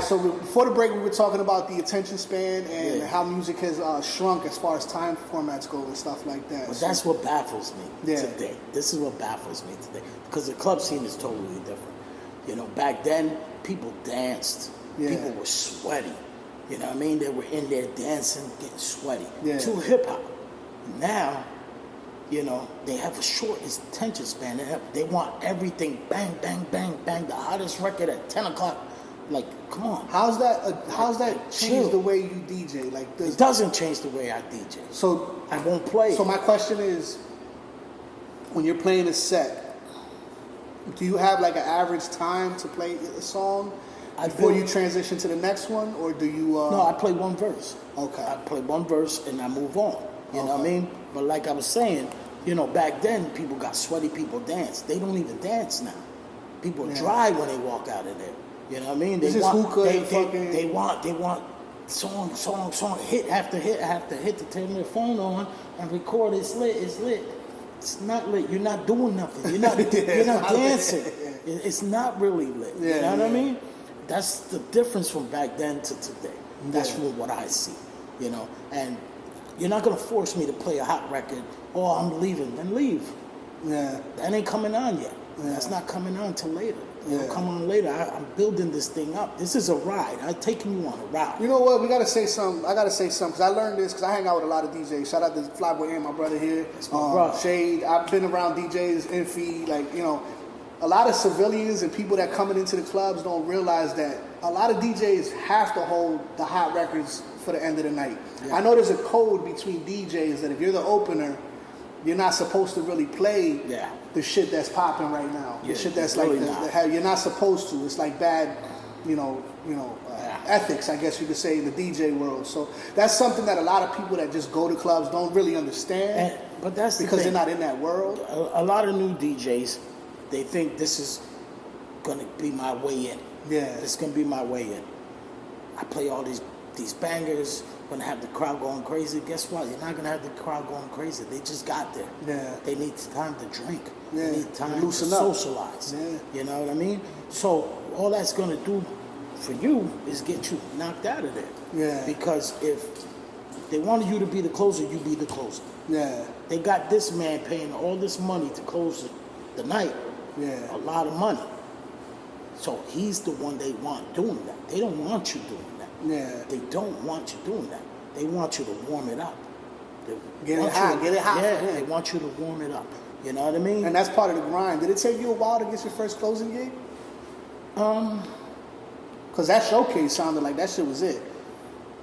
So before the break, we were talking about the attention span and how music has shrunk as far as time formats go and stuff like that. But that's what baffles me today. This is what baffles me today. Because the club scene is totally different. You know, back then, people danced. Yeah. People were sweaty. You know what I mean? They were in there dancing, getting sweaty. Yeah. To hip-hop. Now, you know, they have a short attention span. They want everything bang, bang, bang, bang. The hottest record at 10 o'clock. Like, come on. How's that changed the way you DJ? Like, it doesn't change the way I DJ. So I won't play. So my question is, when you're playing a set, do you have like an average time to play a song before you transition to the next one, or do you? No, I play one verse. Okay. I play one verse and I move on. You know what I mean? But like I was saying, you know, back then people got sweaty. People dance. They don't even dance now. People dry when they walk out of there. You know what I mean? They want song, hit after hit to turn their phone on and record. It's lit. It's not lit. You're not doing nothing. You're not dancing. It's not really lit. You know what I mean? That's the difference from back then to today. That's what I see. You know, and you're not gonna force me to play a hot record. Oh, I'm leaving. Then leave. Yeah. That ain't coming on yet. Yeah. That's not coming on till later. It'll come on later. I'm building this thing up. This is a ride. I'm taking you on a ride. You know what? We got to say something. I got to say something because I learned this because I hang out with a lot of DJs. Shout out to Flyboy and my brother here. That's my brother. Shade. I've been around DJs, Infy. Like, you know, a lot of civilians and people that coming into the clubs don't realize that a lot of DJs have to hold the hot records for the end of the night. Yeah. I know there's a code between DJs that if you're the opener, you're not supposed to really play the shit that's popping right now. The shit that's really like you're not supposed to. It's like bad, ethics, I guess you could say, in the DJ world. So that's something that a lot of people that just go to clubs don't really understand. But that's because they're not in that world. A lot of new DJs, they think this is going to be my way in. Yeah, this is going to be my way in. I play all these bangers. Going to have the crowd going crazy. Guess what? You're not going to have the crowd going crazy. They just got there. Yeah. They need time to drink. Yeah. They need time to socialize. Yeah. You know what I mean? So all that's gonna do for you is get you knocked out of there. Yeah. Because if they wanted you to be the closer, you be the closer. Yeah. They got this man paying all this money to close the night. Yeah. A lot of money. So he's the one they want doing that. They don't want you doing that. Yeah. They don't want you doing that. They want you to warm it up. Get it hot. Yeah, they want you to warm it up. You know what I mean? And that's part of the grind. Did it take you a while to get your first closing gig? Because that showcase sounded like that shit was it.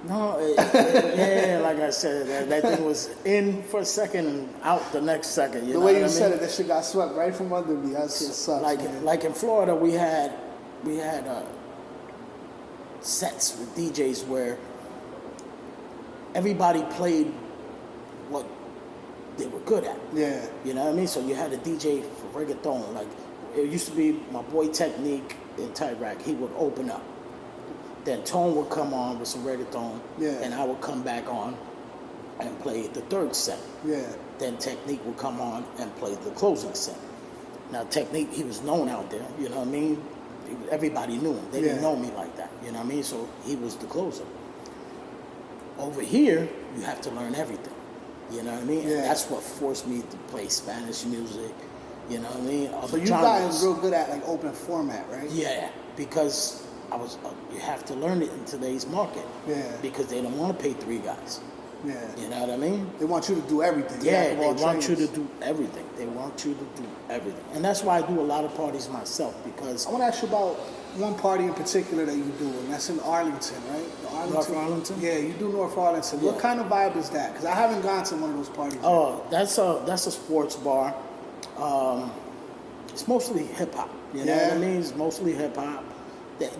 No, yeah, like I said, that thing was in for a second and out the next second. The way you said it, that shit got swept right from under me. That shit sucks. Like in Florida, we had sets with DJs where everybody played what they were good at. Yeah. You know what I mean? So you had a DJ for reggaeton. Like, it used to be my boy Technique in Tight Rack. He would open up. Then Tone would come on with some reggaeton. Yeah. And I would come back on and play the third set. Yeah. Then Technique would come on and play the closing set. Now, Technique, he was known out there. You know what I mean? Everybody knew him. They didn't know me like that. You know what I mean? So he was the closer. Over here, you have to learn everything. You know what I mean? Yeah. And that's what forced me to play Spanish music. You know what I mean? So you got real good at like open format, right? Yeah, because you have to learn it in today's market. Yeah. Because they don't want to pay 3 guys. Yeah. You know what I mean? They want you to do everything. Yeah, they want you to do everything. They want you to do everything. And that's why I do a lot of parties myself, because I want to ask you about one party in particular that you do, and that's in Arlington, right? The Arlington, North Arlington? Yeah, you do North Arlington. Yeah. What kind of vibe is that? Because I haven't gone to one of those parties. Oh, that's a sports bar. It's mostly hip hop. You know what I mean? It's mostly hip hop.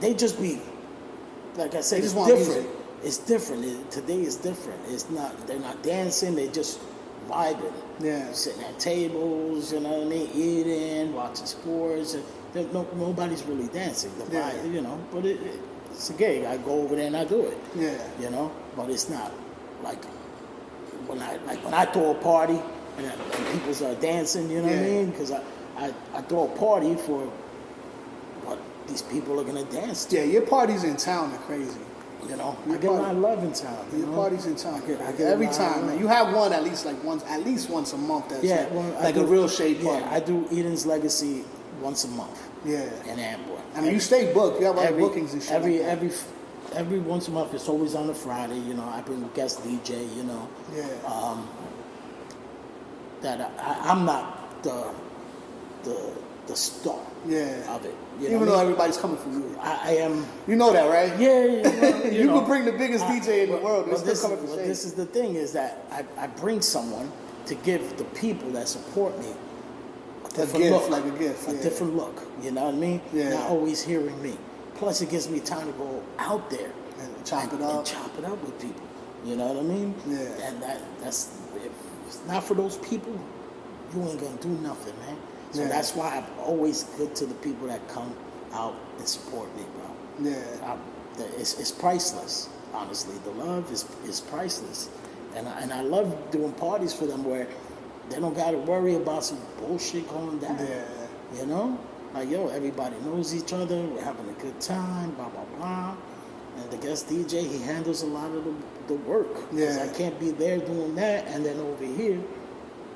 They just be, like I said, it's different. Music. It's different. Today is different. It's not. They're not dancing. They're just vibing. Yeah. Sitting at tables. You know what I mean? Eating, watching sports. Nobody's really dancing. The vibe, you know. But it's a gig. I go over there and I do it. Yeah. You know. But it's not like when I throw a party and people start dancing. You know what I mean? Because I throw a party for what these people are gonna dance to. Yeah, your parties in town are crazy. You know, I get my love in town. Your parties in town. I get every time, man. You have one at least once a month. That's like a real shade party. Yeah, I do Eden's Legacy once a month. Yeah. In Amboy. I mean, you stay booked. You have other bookings and shit. Every once a month, it's always on a Friday. You know, I bring a guest DJ. You know. Yeah. That I'm not the star. Yeah. Of it. Even though everybody's coming from you. I am. You know that, right? Yeah. You could bring the biggest DJ in the world. But this is the thing, is that I bring someone to give the people that support me a different look. You know what I mean? Yeah. Not always hearing me. Plus, it gives me time to go out there and chop it up with people. You know what I mean? Yeah. And that's if it's not for those people, you ain't gonna do nothing, man. So that's why I'm always good to the people that come out and support me, bro. Yeah. It's priceless, honestly. The love is priceless. And I love doing parties for them where they don't got to worry about some bullshit going down. Yeah. You know? Like, yo, everybody knows each other. We're having a good time, blah, blah, blah. And the guest DJ, he handles a lot of the work. Because I can't be there doing that and then over here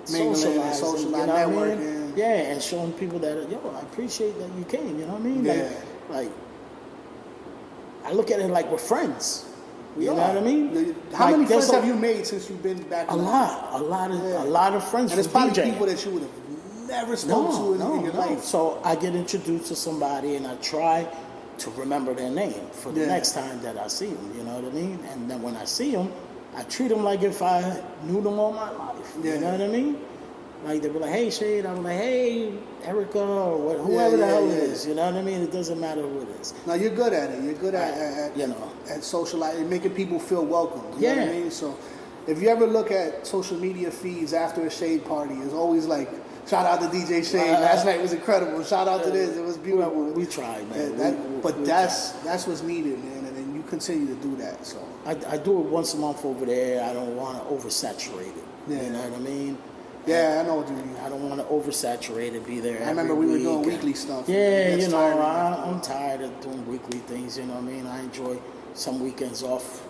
socializing, you know what I mean? Yeah, and showing people that, yo, I appreciate that you came, you know what I mean? Yeah. Like I look at it like we're friends. You know what I mean? How many friends have you made since you've been back? A lot of friends. And it's probably people that you would have never spoke to in your life. So I get introduced to somebody and I try to remember their name for the next time that I see them. You know what I mean? And then when I see them, I treat them like if I knew them all my life. Yeah. You know what I mean? Like they were like, "Hey, Shade," I'm like, "Hey, Erica," or whoever the hell it is. You know what I mean? It doesn't matter who it is. No, you're good at it. You're good at socializing, making people feel welcome. You know what I mean? So if you ever look at social media feeds after a Shade party, it's always like, shout out to DJ Shade. Last night was incredible. Shout out to this. It was beautiful. We tried, man. That's what's needed, man. And then you continue to do that. So I do it once a month over there. I don't want to oversaturate it. Yeah. You know what I mean? Yeah, I know what you mean. I don't want to oversaturate it, be there. I remember we were doing weekly stuff. Yeah, you know, I'm tired of doing weekly things, you know what I mean? I enjoy some weekends off.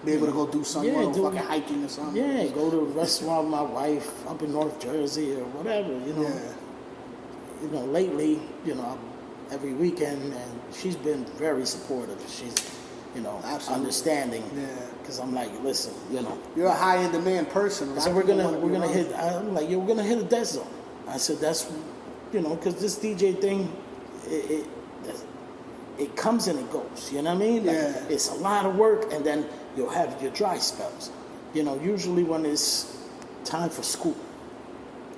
Be able to go do something, fucking hiking or something. Yeah, go to a restaurant with my wife up in North Jersey or whatever, you know. Yeah. You know, lately, you know, every weekend, and she's been very supportive. She's, you know, understanding. Yeah. Because I'm like, listen, you know. You're a high in demand person. So we're gonna hit. I'm like, we're gonna hit a dead zone. I said, that's, you know, because this DJ thing, it comes and it goes. You know what I mean? Like, yeah. It's a lot of work, and then you'll have your dry spells. You know, usually when it's time for school.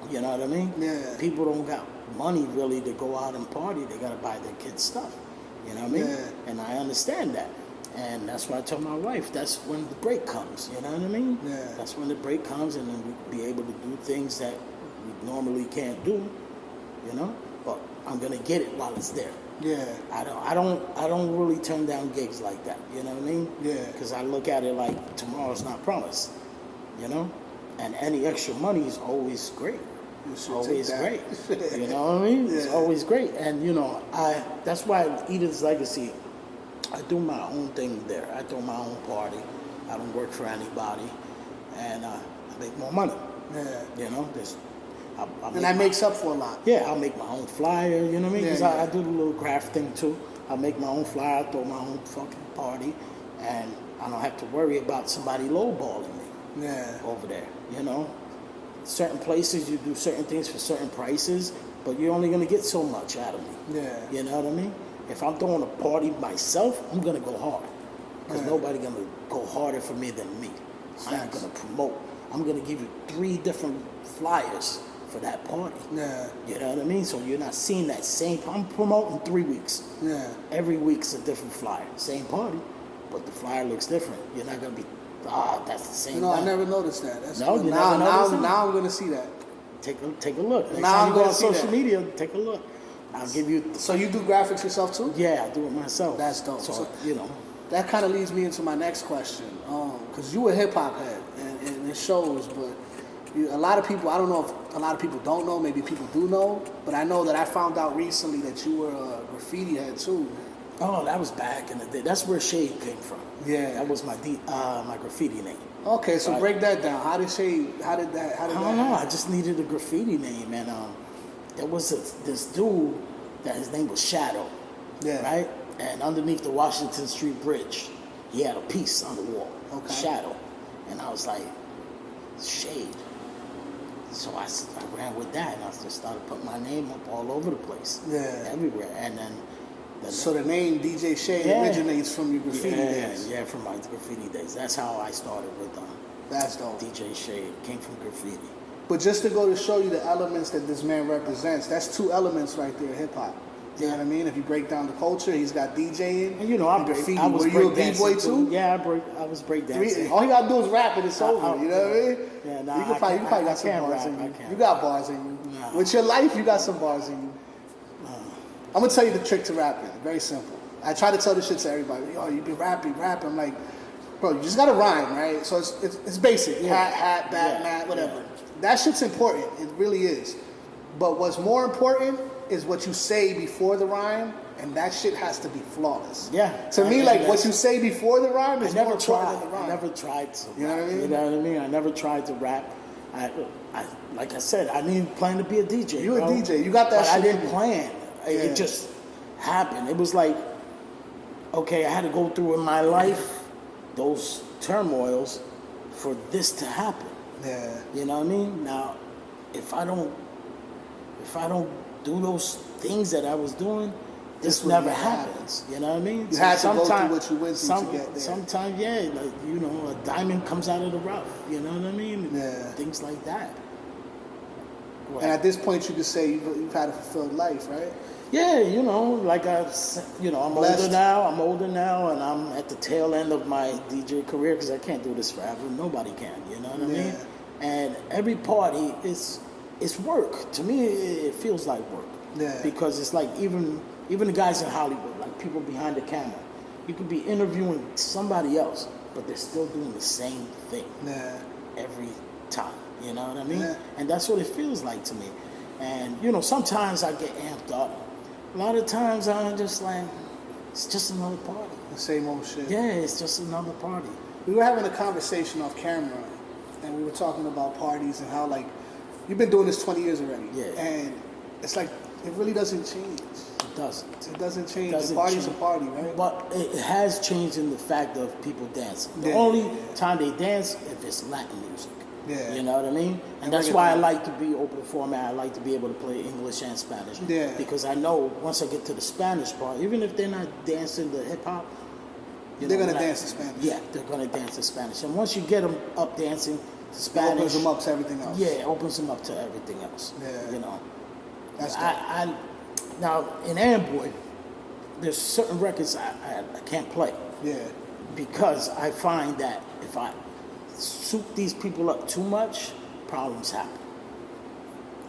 You know what I mean? Yeah. People don't got money really to go out and party. They gotta buy their kids stuff. You know what I mean? Yeah. And I understand that. And that's why I told my wife, that's when the break comes. You know what I mean? Yeah. That's when the break comes, and then we'll be able to do things that we normally can't do. You know? But I'm gonna get it while it's there. Yeah. I don't really turn down gigs like that. You know what I mean? Yeah. Because I look at it like tomorrow's not promised. You know? And any extra money is always great. Always great. You know what I mean? Yeah. It's always great. And you know, that's why Edith's Legacy, I do my own thing there. I throw my own party. I don't work for anybody, and I make more money. Yeah. You know, and that makes up for a lot. Yeah, I'll make my own flyer. You know what I mean? Because I do the little graph thing too. I make my own flyer. I throw my own fucking party, and I don't have to worry about somebody lowballing me. Yeah. Over there, you know. Certain places you do certain things for certain prices, but you're only gonna get so much out of me. Yeah. You know what I mean? If I'm throwing a party myself, I'm gonna go hard. Because nobody gonna go harder for me than me. I'm not gonna promote. I'm gonna give you 3 different flyers for that party. Yeah. You know what I mean? So you're not seeing that same. I'm promoting 3 weeks. Yeah. Every week's a different flyer. Same party, but the flyer looks different. You're not gonna be. That's the same. No, I never noticed that. That's no, you now, never noticed that? Now I'm gonna see that. Take a look. Next now time I'm you go gonna on see social that. media, take a look. I'll give you. So you do graphics yourself too? Yeah, I do it myself. That's dope. So you know. That kind of leads me into my next question, because you a hip hop head, and it shows. But a lot of people, I don't know if a lot of people don't know. Maybe people do know, but I know that I found out recently that you were a graffiti head too. Oh, that was back in the day. That's where Shade came from. Yeah, that was my graffiti name. Okay, so break that down. How did Shade? How did that? I don't know. I just needed a graffiti name, and there was this dude that his name was Shadow. Yeah. Right. And underneath the Washington Street Bridge, he had a piece on the wall. Okay. Shadow, and I was like, Shade. So I ran with that, and I just started putting my name up all over the place. Yeah. Everywhere, and then. So the name DJ Shade originates from your graffiti days? Yeah, from my graffiti days. That's how I started with That's dope. DJ Shade. Came from graffiti. But just to go to show you the elements that this man represents, that's 2 elements right there, hip-hop. You know what I mean? If you break down the culture, he's got DJing. And you know, graffiti. I was Were you a B-boy too? Yeah, I was breakdancing. All you gotta do is rap and it's over. You know what I mean? Yeah, nah, you probably got some bars in you. You got bars in you. Nah. With your life, you got some bars in you. I'm gonna tell you the trick to rapping. Very simple. I try to tell this shit to everybody. Yo, you be rapping. I'm like, bro, you just gotta rhyme, right? So it's basic. Hat, bat, mat, whatever. Yeah. That shit's important. It really is. But what's more important is what you say before the rhyme, and that shit has to be flawless. Yeah. To me, like what you say before the rhyme is more important than the rhyme. I never tried to. You know what I mean? You know what I mean? I never tried to rap. I like I said, I didn't plan to be a DJ. You a DJ. You got that shit. I didn't plan. It just happened. It was like, okay, I had to go through in my life those turmoils for this to happen. Yeah. You know what I mean? Now, if I don't do those things that I was doing, this never happens. You know what I mean? You had to go through what you went through to get there. Sometimes, yeah, like, you know, a diamond comes out of the rough. You know what I mean? Yeah. Things like that. And at this point, you could say you've had a fulfilled life, right? Yeah, you know, like I'm older now, and I'm at the tail end of my DJ career because I can't do this forever. Nobody can, you know what I mean? And every party is work. To me, it feels like work. Yeah. Because it's like even the guys in Hollywood, like people behind the camera, you could be interviewing somebody else, but they're still doing the same thing. Yeah. Every time. You know what I mean? Yeah. And that's what it feels like to me. And, you know, sometimes I get amped up. A lot of times I'm just like, it's just another party. The same old shit. Yeah, it's just another party. We were having a conversation off camera, and we were talking about parties and how, like, you've been doing this 20 years already. Yeah. And it's like, it really doesn't change. It doesn't. It doesn't change. Doesn't The party's change. a party, right? But it has changed in the fact of people dancing. The Yeah. only time they dance if it's Latin music. Yeah. You know what I mean? And that's why I like to be open format. I like to be able to play English and Spanish. Yeah. Because I know once I get to the Spanish part, even if they're not dancing the hip hop, They're going to dance to Spanish. Yeah, they're going to dance to Spanish. And once you get them up dancing to It Spanish, opens them up to everything else. yeah, it opens them up to everything else. Yeah. You know. That's dope. Now in Amboy, there's certain records I can't play. Yeah. Because I find that if I soup these people up too much, problems happen.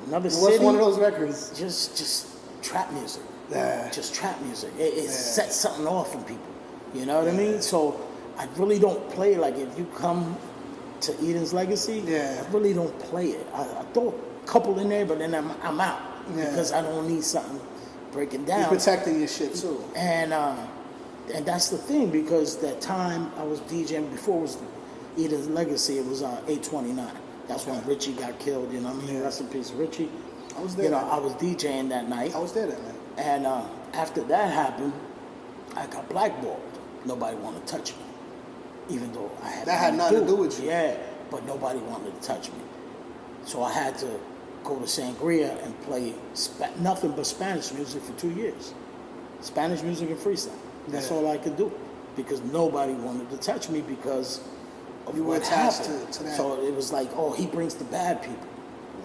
Another city. What's one of those records? Just trap music. Yeah. Just trap music. It sets something off in people. You know what I mean? So I really don't play, like, if you come to Eden's Legacy, Yeah. I really don't play it. I throw a couple in there, but then I'm out. Yeah. Because I don't need something breaking down. You're protecting your shit, too. And that's the thing, because that time I was DJing, before it was Eden's Legacy, it was 829. That's when Richie got killed, you know what I mean? Yeah. Rest in peace, Richie. I was there. You know, that night. I was DJing that night. I was there that night. And after that happened, I got blackballed. Nobody wanted to touch me. Even though I had That had nothing to do with you. Yeah, but nobody wanted to touch me. So I had to go to Sangria and play nothing but Spanish music for 2 years. Spanish music and freestyle. That's Yeah. all I could do. Because nobody wanted to touch me because of You were what attached happened. to that. So it was like, oh, he brings the bad people.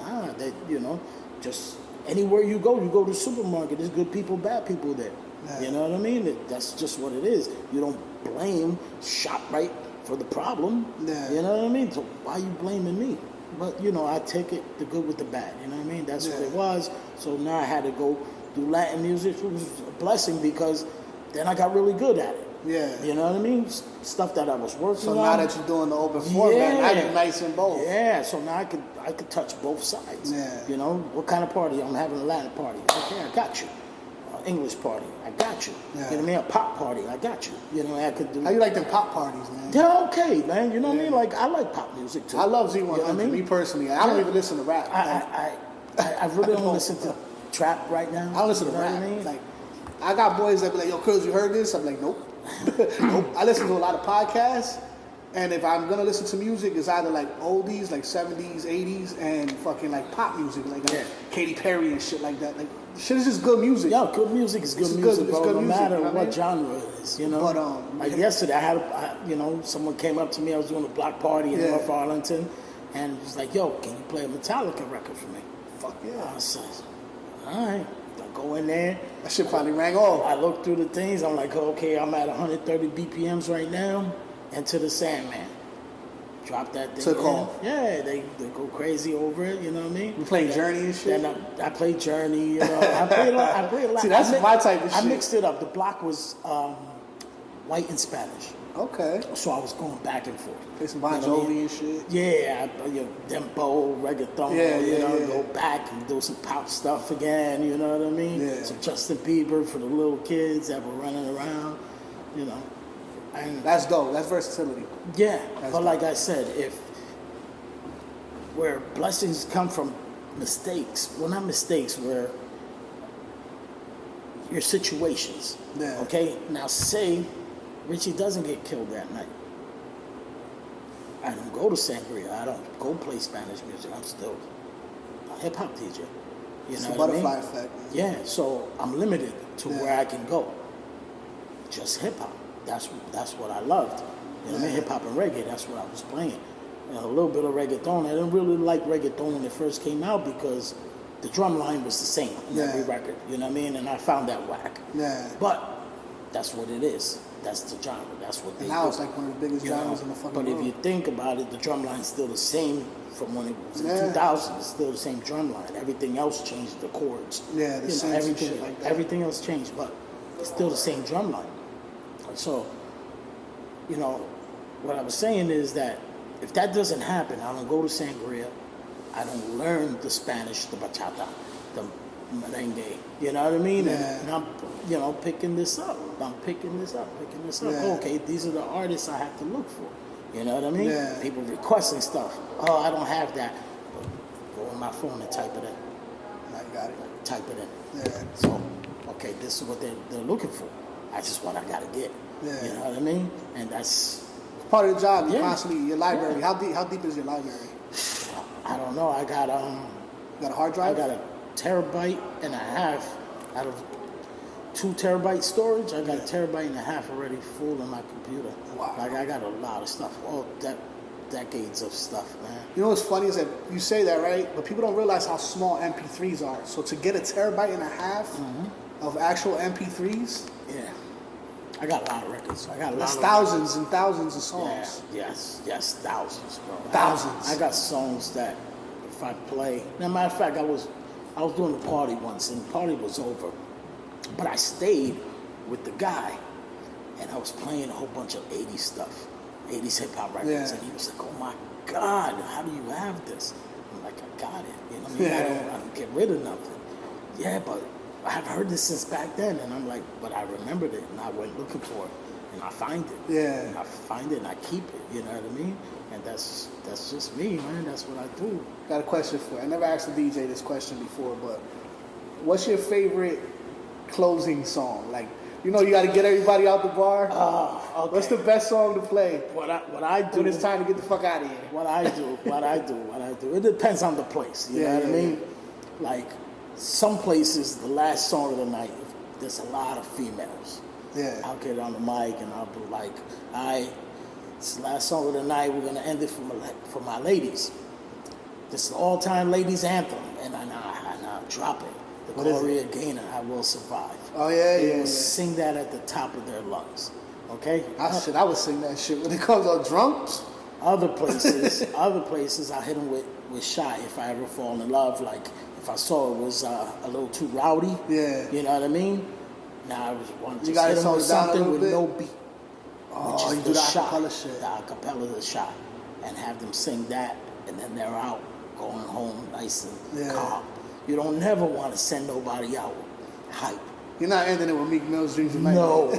Nah, that, you know, just anywhere you go to the supermarket, there's good people, bad people there. Yeah. You know what I mean? That's just what it is. You don't blame ShopRite for the problem. Yeah. You know what I mean? So why you blaming me? But, you know, I take it, the good with the bad. You know what I mean? That's what Yeah. it was. So now I had to go do Latin music. It was a blessing because then I got really good at it. Yeah. You know what I mean? Stuff that I was working So on. now that you're doing the open format, now you're nice in both. Yeah, so now I could touch both sides. Yeah. You know, what kind of party? I'm having a Latin party. Okay, I got you. English party, I got you. Yeah. You know what I mean? A pop party, I got you. You know, I could do. How you like them pop parties, man? They're okay, man. You know what I mean? Like, I like pop music too. I love Z100. You know what I mean? Me personally, I don't even listen to rap. I really don't listen to trap right now. I don't listen to You know rap. what I mean? Like, I got boys that be like, "Yo, Crillz, you heard this?" I'm like, "Nope." Nope. I listen to a lot of podcasts, and if I'm gonna listen to music, it's either like oldies, like 70s, 80s, and fucking like pop music, like Katy Perry and shit like that. Like, shit is just good music. Yo, good music is good It's music, good- bro. it's good No music, matter you know what I mean? what genre it is, you know. But, like yesterday, you know, someone came up to me. I was doing a block party in Yeah. North Arlington, and was like, "Yo, can you play a Metallica record for me?" Fuck yeah. I said, "All right." I go in there. That shit finally rang off. I look through the things. I'm like, okay, I'm at 130 BPMs right now. Enter the Sandman. Drop that thing. Took in. off. Yeah, they go crazy over it. You know what I mean? You playing Journey and shit? Then I play Journey. You know, I play a lot. See, that's my type of I shit. mixed it up. The block was white and Spanish, Okay. so I was going back and forth. Play some Bon You know what I Jovi mean? and shit. Yeah, dembo, reggaeton, Yeah, you know, yeah. go back and do some pop stuff again, you know what I mean? Yeah. Some Justin Bieber for the little kids that were running around, you know. And That's dope. That's versatility. yeah, That's but like I said, where blessings come from mistakes, well, not mistakes, where your situations. Yeah. Okay, now say Richie doesn't get killed that night. I don't go to Sangria. I don't go play Spanish music. I'm still a hip hop DJ. You It's know the what I butterfly mean? effect. Yeah, so I'm limited to Yeah. where I can go. Just hip hop. That's what I loved. You know what I mean? Hip hop and reggae. That's what I was playing. And a little bit of reggaeton. I didn't really like reggaeton when it first came out because the drum line was the same on every record. You know what I mean? And I found that whack. Yeah. But that's what it is. That's the genre. That's what they And now do. it's like one of the biggest You know, genres in the fucking but world. if you think about it, the drum line's still the same from when it was in Yeah. 2000. It's still the same drum line. Everything else changed, the chords. Yeah, the You know, synths and everything, shit like that. everything else changed, but it's still the same drum line. So, you know, what I was saying is that if that doesn't happen, I don't go to Sangria. I don't learn the Spanish, the bachata, the merengue. You know what I mean? Yeah. And I'm, picking this up. Yeah. Okay, these are the artists I have to look for. You know what I mean? Yeah. People requesting stuff. Oh, I don't have that. But go on my phone and type it in. I got it. Type it in. Yeah. So, okay, this is what they're looking for. That's just what I gotta get. Yeah. You know what I mean? And that's Part of the job, you Yeah. constantly, your library. Yeah. How deep is your library? I don't know. I got You got a hard I drive? got a terabyte and a half out of 2 terabyte storage. I got a terabyte and a half already full in my computer. Wow. Like I got a lot of stuff. All decades of stuff, man. You know what's funny is that you say that, right? But people don't realize how small MP3s are. So to get a terabyte and a half of actual MP3s, Yeah. I got a lot of records. I got a lot that's of thousands and thousands of Yeah, songs. yes, thousands, bro. Thousands. I got songs that if I play. Now, matter of fact, I was doing a party once, and the party was over, but I stayed with the guy, and I was playing a whole bunch of '80s stuff, '80s hip hop records, Yeah. and he was like, "Oh my God, how do you have this?" I'm like, "I got it. You know what I mean? Yeah. I don't get rid of nothing." Yeah, but I've heard this since back then, and I'm like, but I remembered it, and I went looking for it, and I find it. Yeah. And I find it, and I keep it. You know what I mean? And that's just me, man. That's what I do. Got a question for you. I never asked a DJ this question before, but what's your favorite closing song? Like, you got to get everybody out the bar. Okay. What's the best song to play What I do? when it's time to get the fuck out of here? What I do. It depends on the place. You know what I mean? Like some places, the last song of the night, there's a lot of females. Yeah. I'll get on the mic and I'll be like, all right, it's the last song of the night. We're gonna end it for my ladies. This is the all-time ladies anthem, and I'll drop it. The What is Gloria Gaynor, I Will Survive. Oh, yeah, They yeah, will yeah. sing that at the top of their lungs. Okay. I would sing that shit when it comes on drums. Other places, I hit them with Shy if I ever fall in love. Like if I saw it was a little too rowdy. Yeah. You know what I mean? Now I was want to You just gotta hit them tone with it down a something little with bit? no beat. Oh, Which is you do the shot, acapella shit. The acapella, the shot, and have them sing that, and then they're out going home nice and calm. You don't never want to send nobody out hype. You're not ending it with Meek Mill's Dreams of Night. No.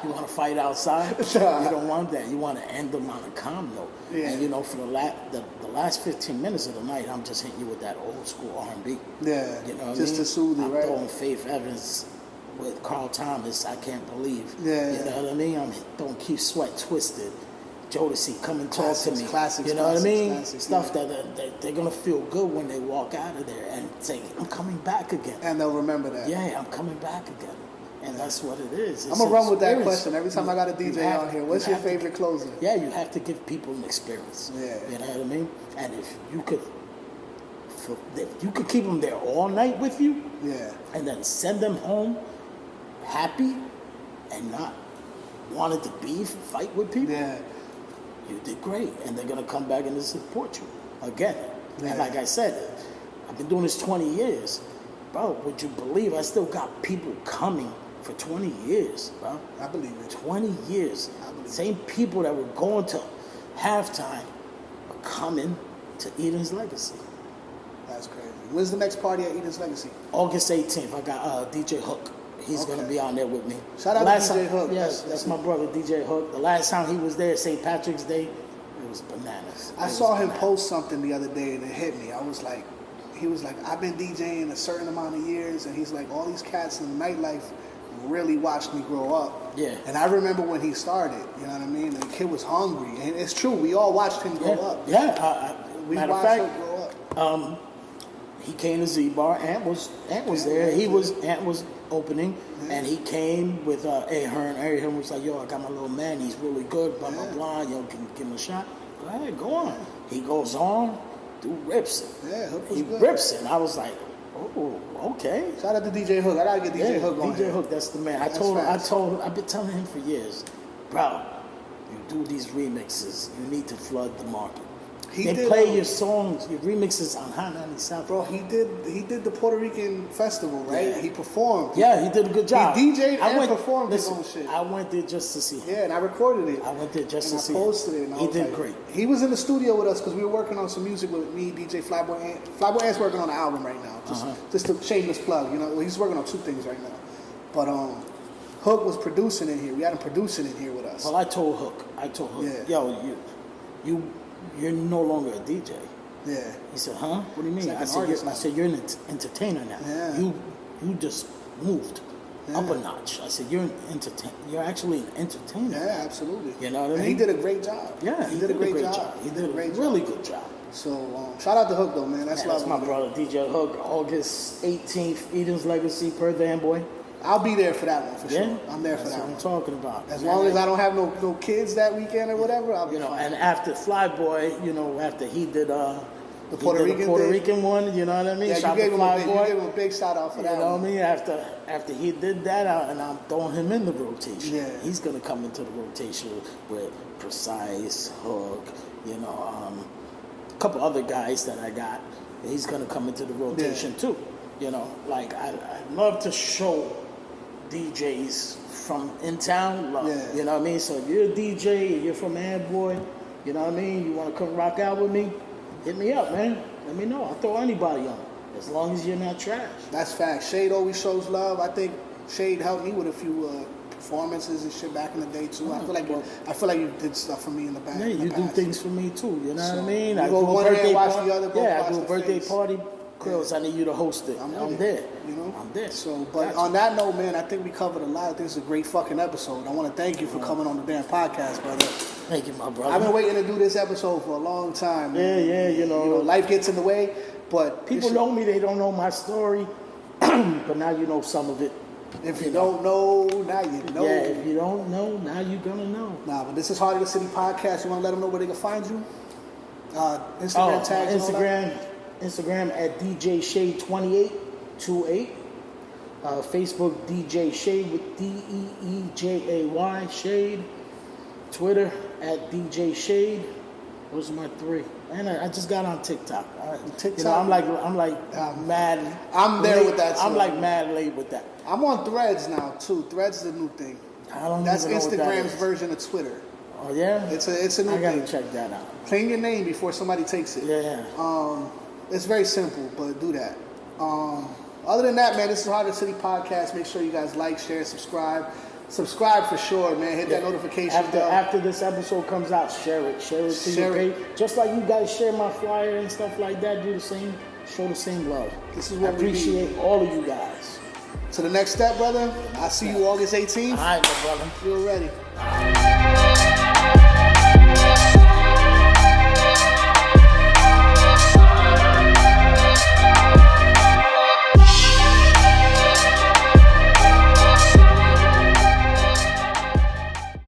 You want to fight outside? Nah. You don't want that. You want to end them on a calm note. Yeah. And for the last 15 minutes of the night, I'm just hitting you with that old school R&B. Yeah. You know what Just I mean? to soothe you, I'm right? throwing Faith Evans with Carl Thomas. I can't believe. Yeah. You know what I mean? I'm throwing Keith Sweat, Twisted. Jodeci, come and talk Classics, to me. classics, you know what I mean? classics, Stuff that they're gonna feel good when they walk out of there and say, "I'm coming back again." And they'll remember that. Yeah, I'm coming back again. And that's what it is. I'm going to run with that experience. question every time I got a DJ on here. What's your favorite closer? Yeah, you have to give people an experience. Yeah. You know what I mean? And if you could keep them there all night with you, Yeah. and then send them home happy and not wanting to beef and fight with people, Yeah. you did great. And they're going to come back and support you again. Yeah. And like I said, I've been doing this 20 years. Bro, would you believe I still got people coming for 20 years, bro? I believe it. 20 years. Same people that were going to halftime are coming to Eden's Legacy. That's crazy. When's the next party at Eden's Legacy? August 18th, I got DJ Hook. He's going to be on there with me. Shout out to DJ Hook. Yes, that's my brother, DJ Hook. The last time he was there, St. Patrick's Day, it was bananas. I saw him post something the other day and it hit me. He was like, I've been DJing a certain amount of years, and he's like, all these cats in the nightlife really watched me grow up. Yeah. And I remember when he started, you know what I mean? The kid was hungry, and it's true. We all watched him grow up. Yeah. We Matter of watched fact, him grow up. he came to Z-Bar. Ant was there. Ant was opening, and he came with Ahern. Ahern was like, yo, I got my little man. He's really good, blah, blah, blah. Yo, can give him a shot? Go ahead, go on. He goes on, dude rips it. Yeah, Hook was He good. rips it. And I was like, oh, okay. Shout out to DJ Hook. I gotta get DJ Hook on DJ here. Hook, that's the man. That's I've facts. been telling him for years, bro, you do these remixes, you need to flood the market. They play your songs, your remixes on Hot 97. Bro, he did the Puerto Rican festival, right? Yeah. He performed. Yeah, he did a good job. He DJ'd and performed his own shit. I went there just to see him. Yeah, and I recorded it. I went there just to see him. him. I posted it. And he did great. He was in the studio with us because we were working on some music with me, DJ Flyboy Ant. Flyboy Ant's working on an album right now. Just a shameless plug, you know. Well, he's working on 2 things right now. But Hook was producing in here. We had him producing in here with us. Well, I told Hook, yo, you're no longer a DJ. Yeah. He said, huh? What do you mean? Like I said, you're an entertainer now. Yeah. You just moved up a notch. I said, you're actually an entertainer. Yeah, absolutely. You know what I mean? And he did a great job. Yeah, he did a great job. He did a really good job. So shout out to Hook though, man. That's my brother, DJ Hook, August 18th, Eden's Legacy, Per Van Boy. I'll be there for that one for sure. I'm there for that one. That's what I'm talking about. As long as I don't have no kids that weekend or whatever, I'll be fine. And after Flyboy, after he did the Puerto Rican one, you know what I mean? Yeah, you gave him a big shout out for that. You know what I mean? After he did that, and I'm throwing him in the rotation. Yeah. He's gonna come into the rotation with Precise, Hook, a couple other guys that I got. He's gonna come into the rotation too. I love to show DJs from in town love. Yeah. You know what I mean? So if you're a DJ, you're from Boy, you know what I mean? You want to come rock out with me? Hit me up, man. Let me know. I'll throw anybody on, as long as you're not trash. That's fact. Shade always shows love. I think Shade helped me with a few performances and shit back in the day too. I feel like you did stuff for me in the back. Yeah, you do things for me too. You know what I mean? I do a birthday party. I do a birthday party. Crillz, I need you to host it. I'm there. I'm there. So, but on that note, man, I think we covered a lot. I think it's a great fucking episode. I want to thank you for coming on the damn podcast, brother. Thank you, my brother. I've been waiting to do this episode for a long time, man. Yeah, life gets in the way, but people know me. They don't know my story, but now you know some of it. If you don't know, now you know. Yeah, if you don't know, now you're gonna know. Nah, but this is HOTC Podcast. You want to let them know where they can find you? Instagram tags and all that? Instagram at DJ Shade 2828. Facebook DJ Shade with DEEJAY Shade. Twitter at DJ Shade. Those are my 3. And I just got on TikTok. TikTok. I'm like mad. I'm there late, with that. I'm like mad late with that. I'm on Threads now too. Threads is a new thing. That's Instagram's version of Twitter. Oh yeah. It's a new thing. I gotta check that out. Clean your name before somebody takes it. Yeah. It's very simple, but do that. Other than that, man, this is HOTC Podcast. Make sure you guys like, share, subscribe. Subscribe for sure, man. Hit that notification bell. After this episode comes out, share it to your page. Just like you guys share my flyer and stuff like that. Do the same. Show the same love. This is what I appreciate all of you guys. To the next step, brother. I'll see you August 18th. All right, my brother. Feel ready.